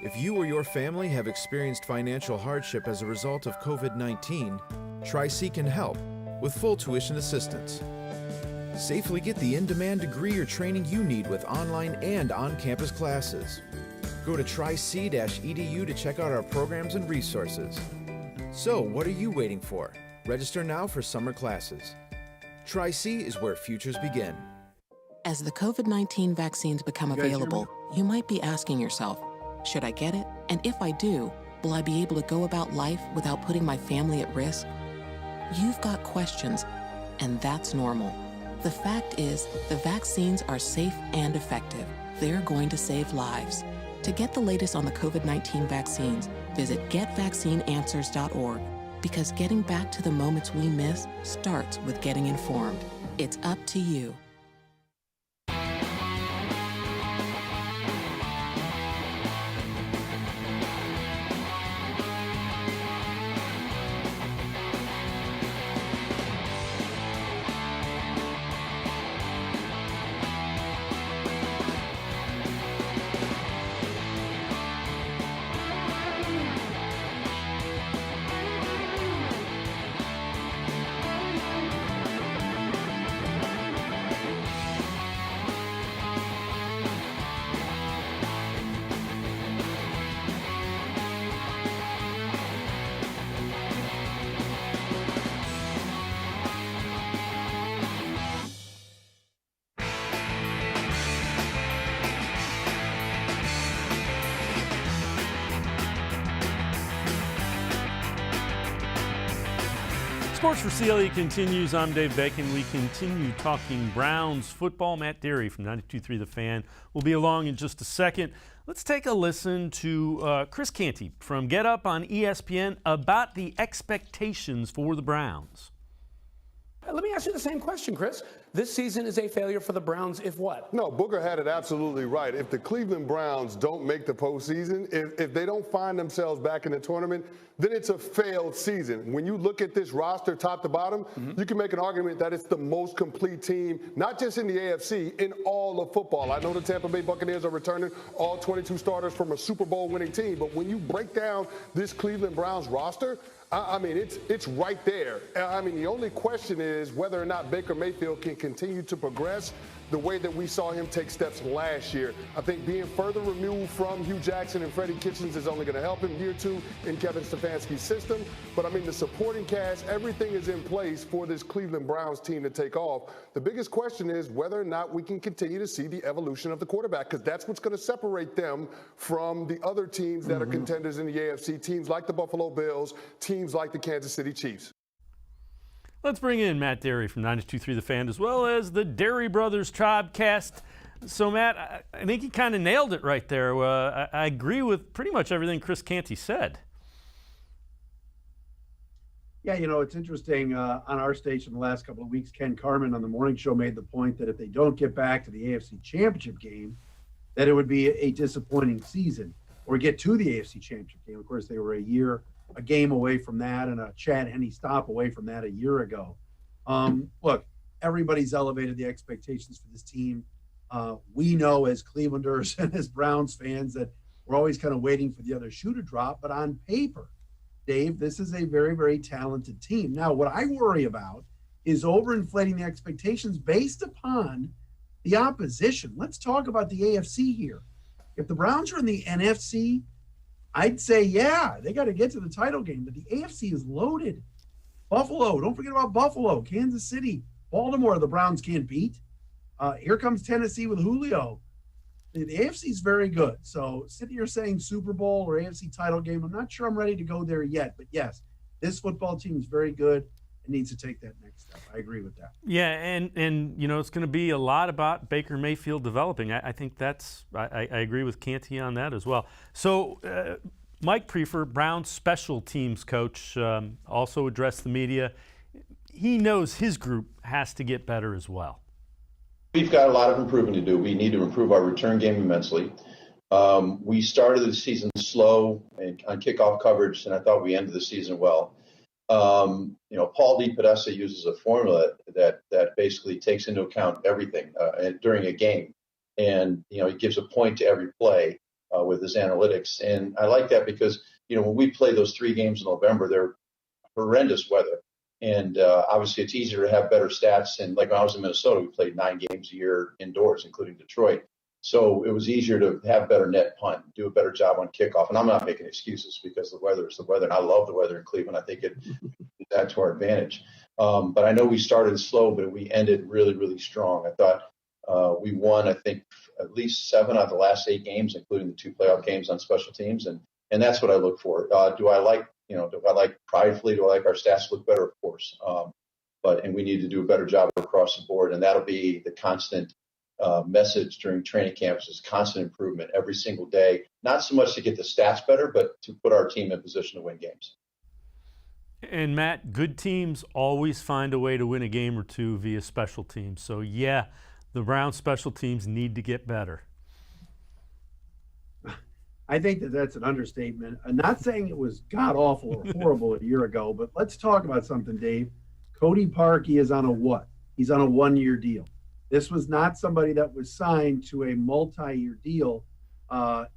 [SPEAKER 5] If you or your family have experienced financial hardship as a result of COVID-19, Tri-C can help with full tuition assistance. Safely get the in-demand degree or training you need with online and on-campus classes. Go to tric-edu to check out our programs and resources. So, what are you waiting for? Register now for summer classes. Tri-C is where futures begin.
[SPEAKER 13] As the COVID-19 vaccines become available, you might be asking yourself, should I get it? And if I do, will I be able to go about life without putting my family at risk? You've got questions, and that's normal. The fact is, the vaccines are safe and effective. They're going to save lives. To get the latest on the COVID-19 vaccines, visit getvaccineanswers.org, because getting back to the moments we miss starts with getting informed. It's up to you.
[SPEAKER 1] Sports4CLE continues. I'm Dave Bacon. We continue talking Browns football. Matt Dery from 92.3 The Fan will be along in just a second. Let's take a listen to Chris Canty from Get Up on ESPN about the expectations for the Browns.
[SPEAKER 14] Let me ask you the same question, Chris. This season is a failure for the Browns if what?
[SPEAKER 15] No, Booker had it absolutely right. If the Cleveland Browns don't make the postseason, if they don't find themselves back in the tournament, then it's a failed season. When you look at this roster top to bottom, you can make an argument that it's the most complete team, not just in the AFC, in all of football. I know the Tampa Bay Buccaneers are returning all 22 starters from a Super Bowl winning team, but when you break down this Cleveland Browns roster, I mean, it's right there. I mean, the only question is whether or not Baker Mayfield can continue to progress the way that we saw him take steps last year. I think being further removed from Hugh Jackson and Freddie Kitchens is only going to help him year two in Kevin Stefanski's system. But, I mean, the supporting cast, everything is in place for this Cleveland Browns team to take off. The biggest question is whether or not we can continue to see the evolution of the quarterback, because that's what's going to separate them from the other teams that are contenders in the AFC, teams like the Buffalo Bills, teams like the Kansas City Chiefs.
[SPEAKER 1] Let's bring in Matt Dery from 92.3 The Fan, as well as the Dery Brothers Tribecast. So, Matt, I think you kind of nailed it right there. I agree with pretty much everything Chris Canty said.
[SPEAKER 16] Yeah, you know, it's interesting. On our station the last couple of weeks, Ken Carman on the morning show made the point that if they don't get back to the AFC Championship game, that it would be a disappointing season, or get to the AFC Championship game. Of course, they were a game away from that, and a Chad Henne stop away from that a year ago. Look, everybody's elevated the expectations for this team. We know as Clevelanders and as Browns fans that we're always kind of waiting for the other shoe to drop. But on paper, Dave, this is a very, very talented team. Now, what I worry about is overinflating the expectations based upon the opposition. Let's talk about the AFC here. If the Browns are in the NFC, I'd say, yeah, they got to get to the title game, but the AFC is loaded. Buffalo, don't forget about Buffalo, Kansas City, Baltimore, the Browns can't beat. Here comes Tennessee with Julio. The AFC is very good. So sitting here saying Super Bowl or AFC title game, I'm not sure I'm ready to go there yet. But yes, this football team is very good and needs to take that next step. I agree with that.
[SPEAKER 1] Yeah, and you know, it's going to be a lot about Baker Mayfield developing. I think I agree with Canty on that as well. So Mike Prefer, Browns special teams coach, also addressed the media. He knows his group has to get better as well.
[SPEAKER 4] We've got a lot of improvement to do. We need to improve our return game immensely. We started the season slow on kickoff coverage, and I thought we ended the season well. You know, Paul DePodesta uses a formula that basically takes into account everything during a game. And, you know, he gives a point to every play with his analytics. And I like that because, you know, when we play those 3 games in November, they're horrendous weather. And obviously it's easier to have better stats. And like when I was in Minnesota, we played 9 games a year indoors, including Detroit.
[SPEAKER 17] So it was easier to have better net punt, do a better job on kickoff. And I'm not making excuses because the weather is the weather. And I love the weather in Cleveland. I think that's to our advantage. But I know we started slow, but we ended really, really strong. I thought we won, I think, at least 7 out of the last 8 games, including the 2 playoff games on special teams. And that's what I look for. Do I like pridefully, do I like our stats to look better? Of course. And we need to do a better job across the board. And that'll be the constant message during training camps, is constant improvement every single day. Not so much to get the stats better, but to put our team in position to win games.
[SPEAKER 1] And Matt, good teams always find a way to win a game or two via special teams. So yeah, the Browns special teams need to get better.
[SPEAKER 16] I think that's an understatement. I'm not saying it was god-awful or horrible a year ago, but let's talk about something, Dave. Cody Parkey is on a what? He's on a 1-year deal. This was not somebody that was signed to a multi-year deal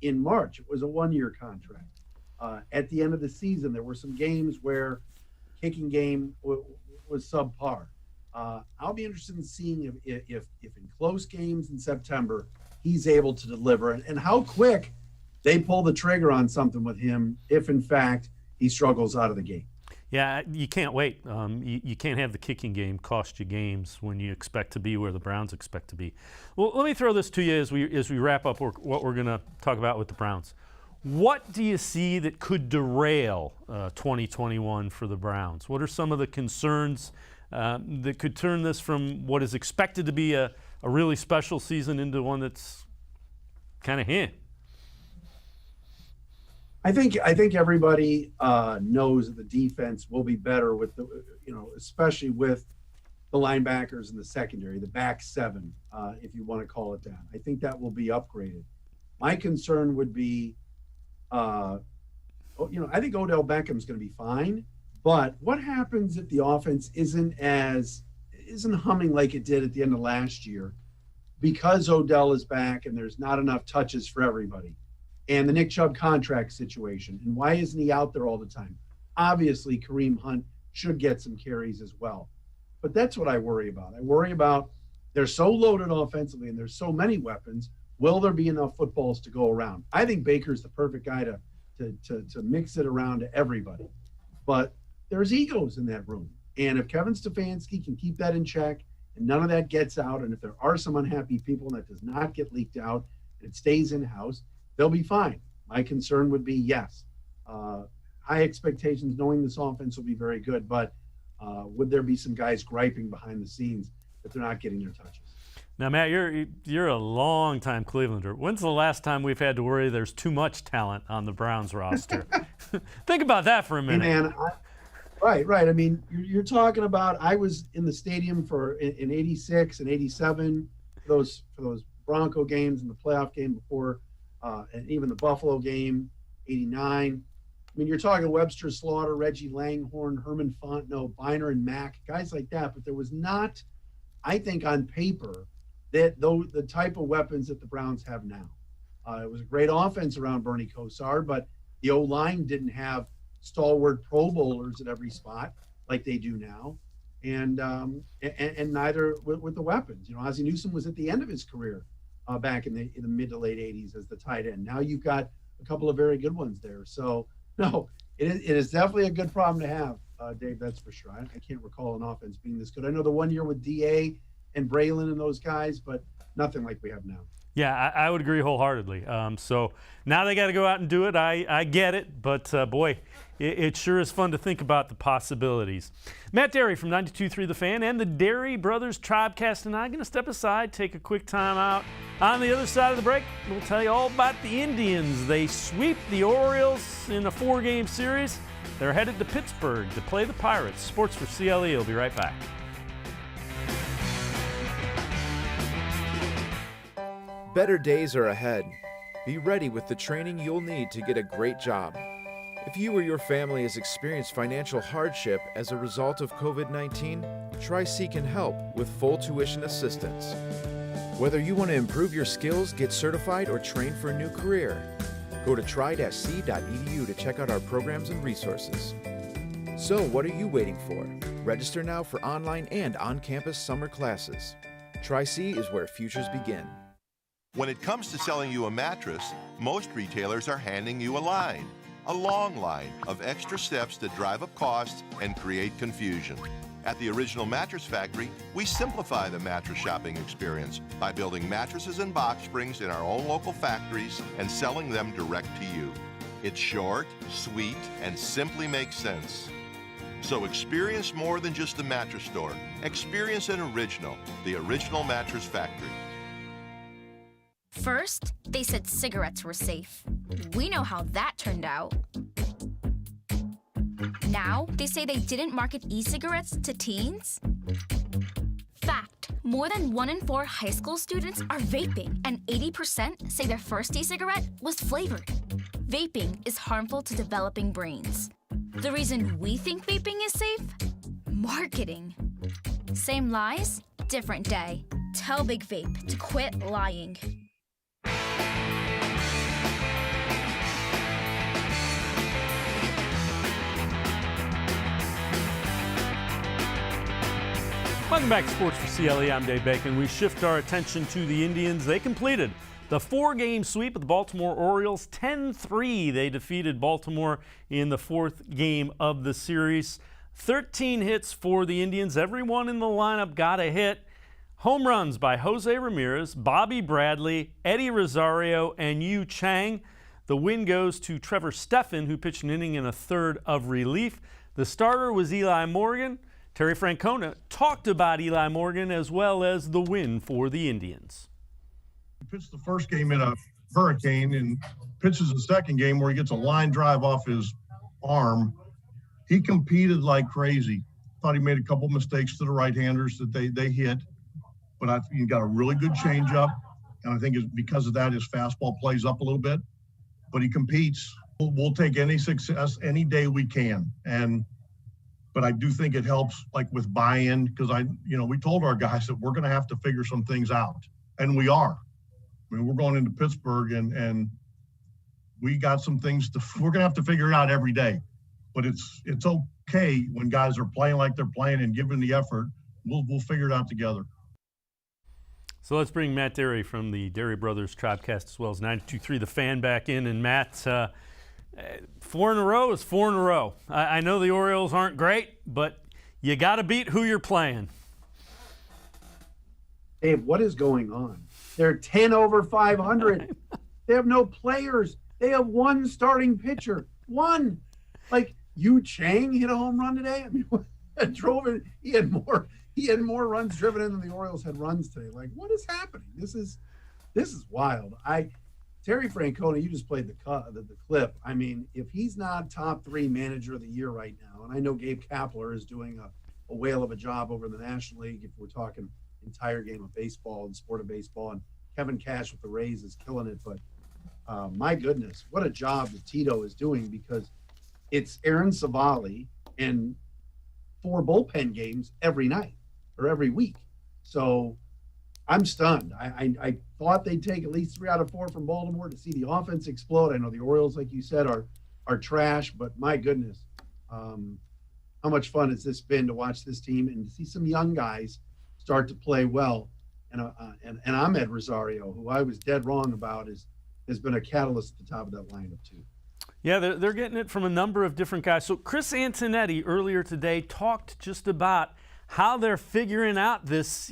[SPEAKER 16] in March. It was a 1-year contract. At the end of the season, there were some games where kicking game was subpar. I'll be interested in seeing if in close games in September, he's able to deliver and how quick they pull the trigger on something with him if, in fact, he struggles out of the gate.
[SPEAKER 1] Yeah, you can't wait. You can't have the kicking game cost you games when you expect to be where the Browns expect to be. Well, let me throw this to you as we wrap up what we're going to talk about with the Browns. What do you see that could derail 2021 for the Browns? What are some of the concerns that could turn this from what is expected to be a really special season into one that's kind of
[SPEAKER 16] I think everybody knows that the defense will be better with especially with the linebackers in the secondary, the back 7, if you want to call it that. I think that will be upgraded. My concern would be, I think Odell Beckham's going to be fine, but what happens if the offense isn't humming like it did at the end of last year because Odell is back and there's not enough touches for everybody? And the Nick Chubb contract situation. And why isn't he out there all the time? Obviously, Kareem Hunt should get some carries as well. But that's what I worry about. I worry about they're so loaded offensively and there's so many weapons. Will there be enough footballs to go around? I think Baker's the perfect guy to mix it around to everybody. But there's egos in that room. And if Kevin Stefanski can keep that in check and none of that gets out, and if there are some unhappy people and that does not get leaked out and it stays in-house, they'll be fine. My concern would be, yes, high expectations, knowing this offense will be very good, but would there be some guys griping behind the scenes that they're not getting their touches?
[SPEAKER 1] Now, Matt, you're a long-time Clevelander. When's the last time we've had to worry there's too much talent on the Browns roster? Think about that for a minute.
[SPEAKER 16] Hey, man, right. I mean, you're talking about, I was in the stadium in 86 and 87 for those Bronco games and the playoff game before, and even the Buffalo game, 89. I mean, you're talking Webster Slaughter, Reggie Langhorne, Herman Fontenot, Biner and Mack, guys like that. But there was not, I think, on paper, the type of weapons that the Browns have now. It was a great offense around Bernie Kosar, but the O-line didn't have stalwart Pro Bowlers at every spot like they do now. And neither with the weapons. Ozzie Newsome was at the end of his career. Back in the mid to late 80s as the tight end. Now you've got a couple of very good ones there. So, no, it is definitely a good problem to have, Dave, that's for sure. I can't recall an offense being this good. I know the 1 year with D.A. and Braylon and those guys, but nothing like we have now.
[SPEAKER 1] Yeah, I would agree wholeheartedly. So now they got to go out and do it. I get it, but boy, it sure is fun to think about the possibilities. Matt Dery from 92.3 The Fan and the Dery Brothers Tribecast and I are going to step aside, take a quick time out. On the other side of the break, we'll tell you all about the Indians. They sweep the Orioles in a 4-game series. They're headed to Pittsburgh to play the Pirates. Sports4CLE will be right back.
[SPEAKER 5] Better days are ahead. Be ready with the training you'll need to get a great job. If you or your family has experienced financial hardship as a result of COVID-19, Tri-C can help with full tuition assistance. Whether you want to improve your skills, get certified, or train for a new career, go to tri-c.edu to check out our programs and resources. So what are you waiting for? Register now for online and on-campus summer classes. Tri-C is where futures begin.
[SPEAKER 6] When it comes to selling you a mattress, most retailers are handing you a line, a long line of extra steps that drive up costs and create confusion. At the Original Mattress Factory, we simplify the mattress shopping experience by building mattresses and box springs in our own local factories and selling them direct to you. It's short, sweet, and simply makes sense. So experience more than just the mattress store. Experience an original, the Original Mattress Factory.
[SPEAKER 18] First, they said cigarettes were safe. We know how that turned out. Now, they say they didn't market e-cigarettes to teens. Fact, more than 1 in 4 high school students are vaping, and 80% say their first e-cigarette was flavored. Vaping is harmful to developing brains. The reason we think vaping is safe? Marketing. Same lies, different day. Tell Big Vape to quit lying.
[SPEAKER 1] Welcome back to Sports4CLE. I'm Dave Bacon. We shift our attention to the Indians. They completed the 4-game sweep of the Baltimore Orioles. 10-3 they defeated Baltimore in the 4th game of the series. 13 hits for the Indians. Everyone in the lineup got a hit. Home runs by Jose Ramirez, Bobby Bradley, Eddie Rosario, and Yu Chang. The win goes to Trevor Stephan, who pitched an inning and a third of relief. The starter was Eli Morgan. Terry Francona talked about Eli Morgan as well as the win for the Indians.
[SPEAKER 19] He pitched the first game in a hurricane and pitches the second game where he gets a line drive off his arm. He competed like crazy. Thought he made a couple mistakes to the right-handers that they hit, but he got a really good changeup, and I think it's because of that his fastball plays up a little bit. But he competes. We'll take any success any day we can, but I do think it helps, like with buy-in, because we told our guys that we're going to have to figure some things out, and we are. I mean, we're going into Pittsburgh, and we got some things we're going to have to figure it out every day. But it's okay when guys are playing like they're playing and giving the effort. We'll figure it out together.
[SPEAKER 1] So let's bring Matt Dery from the Dery Brothers Tribecast as well as 92.3 The Fan back in. And Matt, 4 in a row is 4 in a row. I know the Orioles aren't great, but you got to beat who you're playing.
[SPEAKER 16] Dave, what is going on? They're 10 over 500. They have no players. They have one starting pitcher. One. Like, Yu Chang hit a home run today. I mean, drove it. He had more runs driven in than the Orioles had runs today. Like, what is happening? This is wild. Terry Francona, you just played the clip. I mean, if he's not top 3 manager of the year right now, and I know Gabe Kapler is doing a whale of a job over in the National League if we're talking entire game of baseball and sport of baseball, and Kevin Cash with the Rays is killing it. But my goodness, what a job that Tito is doing, because it's Aaron Savali and 4 bullpen games every night or every week. So I'm stunned. I thought they'd take at least 3 out of 4 from Baltimore to see the offense explode. I know the Orioles, like you said, are trash, but my goodness, how much fun has this been to watch this team and to see some young guys start to play well. And Ahmed Rosario, who I was dead wrong about, has been a catalyst at the top of that lineup too.
[SPEAKER 1] Yeah, they're getting it from a number of different guys. So Chris Antonetti earlier today talked just about how they're figuring out this,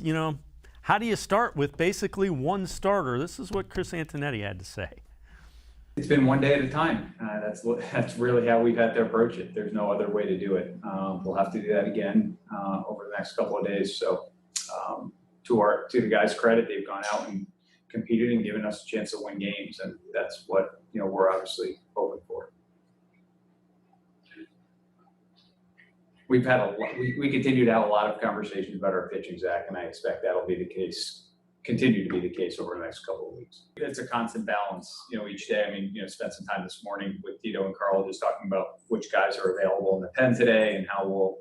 [SPEAKER 1] how do you start with basically one starter? This is what Chris Antonetti had to say.
[SPEAKER 20] It's been one day at a time. That's really how we've had to approach it. There's no other way to do it. We'll have to do that again over the next couple of days. So to the guys' credit, they've gone out and competed and given us a chance to win games, and that's what we're obviously hoping for. We've had we continue to have a lot of conversations about our pitching, Zach, and I expect that'll be the case, continue to be the case over the next couple of weeks. It's a constant balance, each day. I mean, spent some time this morning with Tito and Carl just talking about which guys are available in the pen today and how we'll,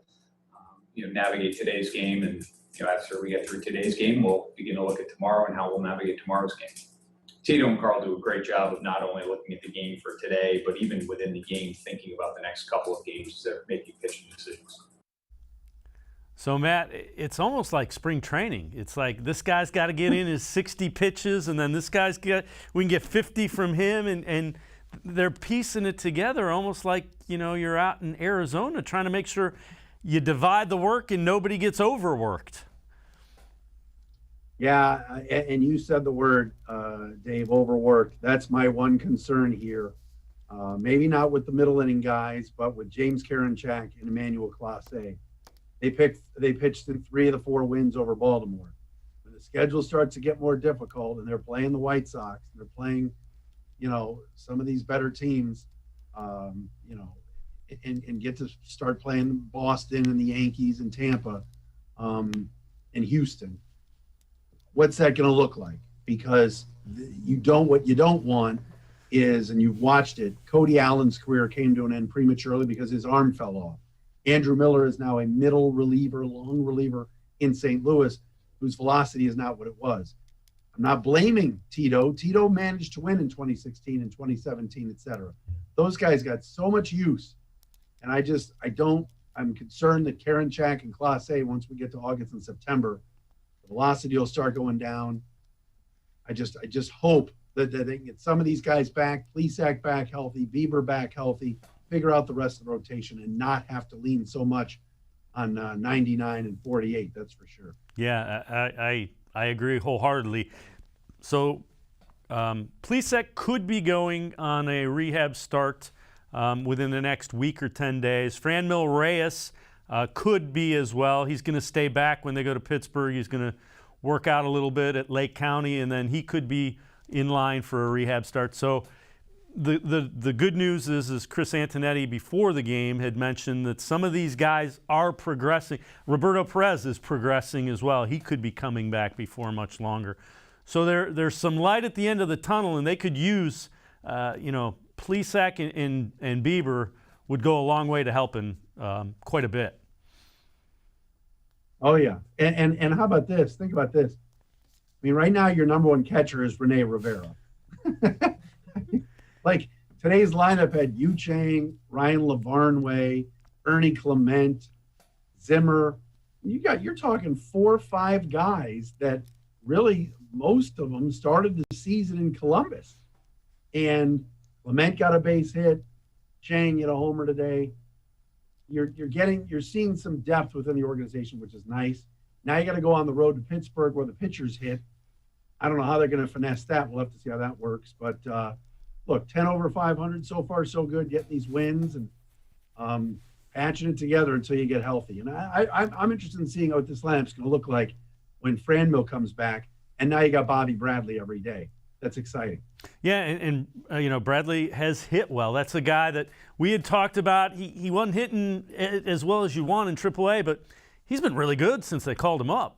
[SPEAKER 20] navigate today's game. And, after we get through today's game, we'll begin to look at tomorrow and how we'll navigate tomorrow's game. Tito and Carl do a great job of not only looking at the game for today, but even within the game, thinking about the next couple of games as they're making pitching decisions.
[SPEAKER 1] So, Matt, it's almost like spring training. It's like this guy's got to get in his 60 pitches, and then this guy's we can get 50 from him, and they're piecing it together almost like, you're out in Arizona trying to make sure you divide the work and nobody gets overworked.
[SPEAKER 16] Yeah, and you said the word, Dave, overworked. That's my one concern here. Maybe not with the middle inning guys, but with James Karinchak and Emmanuel Clase. They pitched in 3 of the 4 wins over Baltimore. When the schedule starts to get more difficult and they're playing the White Sox, they're playing, some of these better teams, and get to start playing Boston and the Yankees and Tampa, and Houston. What's that going to look like? Because what you don't want is, and you've watched it, Cody Allen's career came to an end prematurely because his arm fell off. Andrew Miller is now a middle reliever, long reliever in St. Louis, whose velocity is not what it was. I'm not blaming Tito. Tito managed to win in 2016 and 2017, et cetera. Those guys got so much use. And I'm concerned that Karinchak and Clase, once we get to August and September, the velocity will start going down. I just hope that they can get some of these guys back, Plesac back healthy, Bieber back healthy, figure out the rest of the rotation and not have to lean so much on 99 and 48. That's for sure.
[SPEAKER 1] Yeah, I agree wholeheartedly. So Plesac could be going on a rehab start within the next week or 10 days. Franmil Reyes could be as well. He's going to stay back when they go to Pittsburgh. He's going to work out a little bit at Lake County, and then he could be in line for a rehab start. So the good news is Chris Antonetti before the game had mentioned that some of these guys are progressing. Roberto Perez is progressing as well. He could be coming back before much longer. So there's some light at the end of the tunnel, and they could use, Plesac and Bieber would go a long way to helping quite a bit.
[SPEAKER 16] Oh, yeah. And how about this? Think about this. I mean, right now, your number one catcher is Rene Rivera. Like, today's lineup had Yu Chang, Ryan Lavarnway, Ernie Clement, Zimmer. You're talking 4 or 5 guys that really, most of them started the season in Columbus. And Clement got a base hit. Chang hit a homer today. You're seeing some depth within the organization, which is nice. Now you got to go on the road to Pittsburgh where the pitchers hit. I don't know how they're going to finesse that. We'll have to see how that works. But look, 10 over 500 so far, so good. Getting these wins and patching it together until you get healthy. And I'm interested in seeing what this lineup's going to look like when Franmil comes back. And now you got Bobby Bradley every day. That's exciting.
[SPEAKER 1] Yeah, and Bradley has hit well. That's a guy that we had talked about. He wasn't hitting as well as you want in AAA, but he's been really good since they called him up.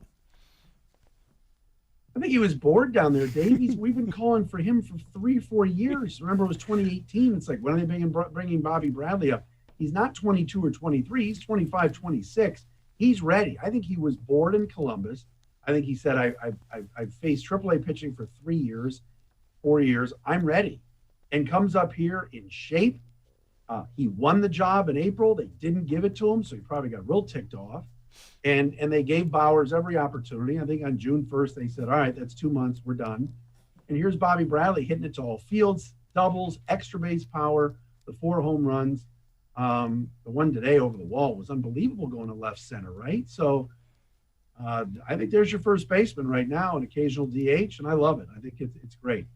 [SPEAKER 16] I think he was bored down there, Dave. We've been calling for him for 3 or 4 years. Remember, it was 2018. It's like, when are they bringing Bobby Bradley up? He's not 22 or 23. He's 25, 26. He's ready. I think he was bored in Columbus. I think he said, I've faced AAA pitching for 3 years, 4 years. I'm ready. And comes up here in shape. He won the job in April. They didn't give it to him, so he probably got real ticked off. And they gave Bowers every opportunity. I think on June 1st, they said, all right, that's 2 months. We're done. And here's Bobby Bradley hitting it to all fields, doubles, extra base power, the 4 home runs. The one today over the wall was unbelievable going to left center, right? So I think there's your first baseman right now, an occasional DH, and I love it. I think it's great.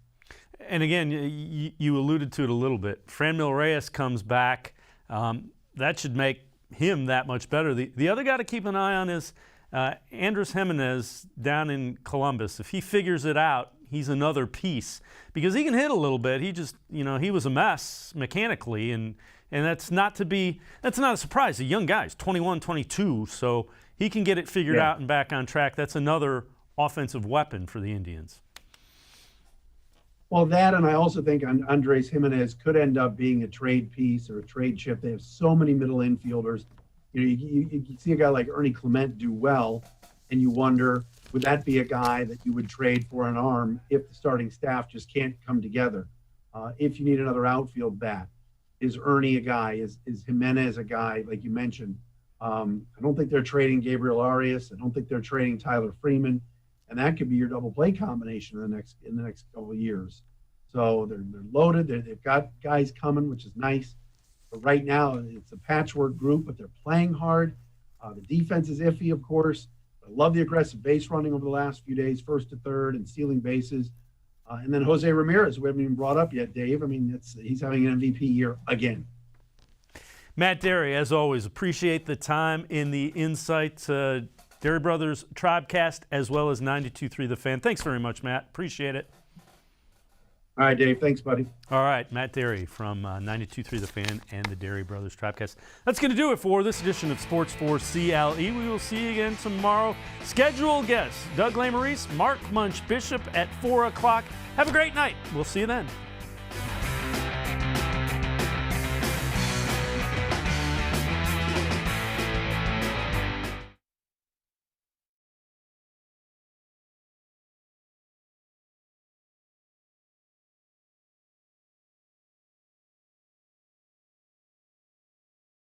[SPEAKER 1] And again, you alluded to it a little bit. Franmil Reyes comes back. That should make him that much better. The other guy to keep an eye on is Andres Jimenez down in Columbus. If he figures it out, he's another piece because he can hit a little bit. He just, he was a mess mechanically, and that's not a surprise. The young guy, he's 21, 22, so he can get it figured out and back on track. That's another offensive weapon for the Indians.
[SPEAKER 16] Well, that, and I also think Andres Jimenez could end up being a trade piece or a trade chip. They have so many middle infielders. You see a guy like Ernie Clement do well, and you wonder, would that be a guy that you would trade for an arm if the starting staff just can't come together? If you need another outfield bat, is Ernie a guy? Is Jimenez a guy, like you mentioned, I don't think they're trading Gabriel Arias. I don't think they're trading Tyler Freeman, and that could be your double play combination in the next couple of years. So they're loaded. They've got guys coming, which is nice. But right now, it's a patchwork group, but they're playing hard. The defense is iffy, of course. I love the aggressive base running over the last few days, first to third and stealing bases. And then Jose Ramirez, who we haven't even brought up yet, Dave. I mean, he's having an MVP year again.
[SPEAKER 1] Matt Dery, as always, appreciate the time and the insight. Dery Brothers Tribecast as well as 92.3 The Fan. Thanks very much, Matt. Appreciate it.
[SPEAKER 16] All right, Dave. Thanks, buddy.
[SPEAKER 1] All right, Matt Dery from 92.3 The Fan and the Dery Brothers Tribecast. That's going to do it for this edition of Sports4CLE. We will see you again tomorrow. Scheduled guests, Doug Lamoreese, Mark Munch Bishop at 4 o'clock. Have a great night. We'll see you then.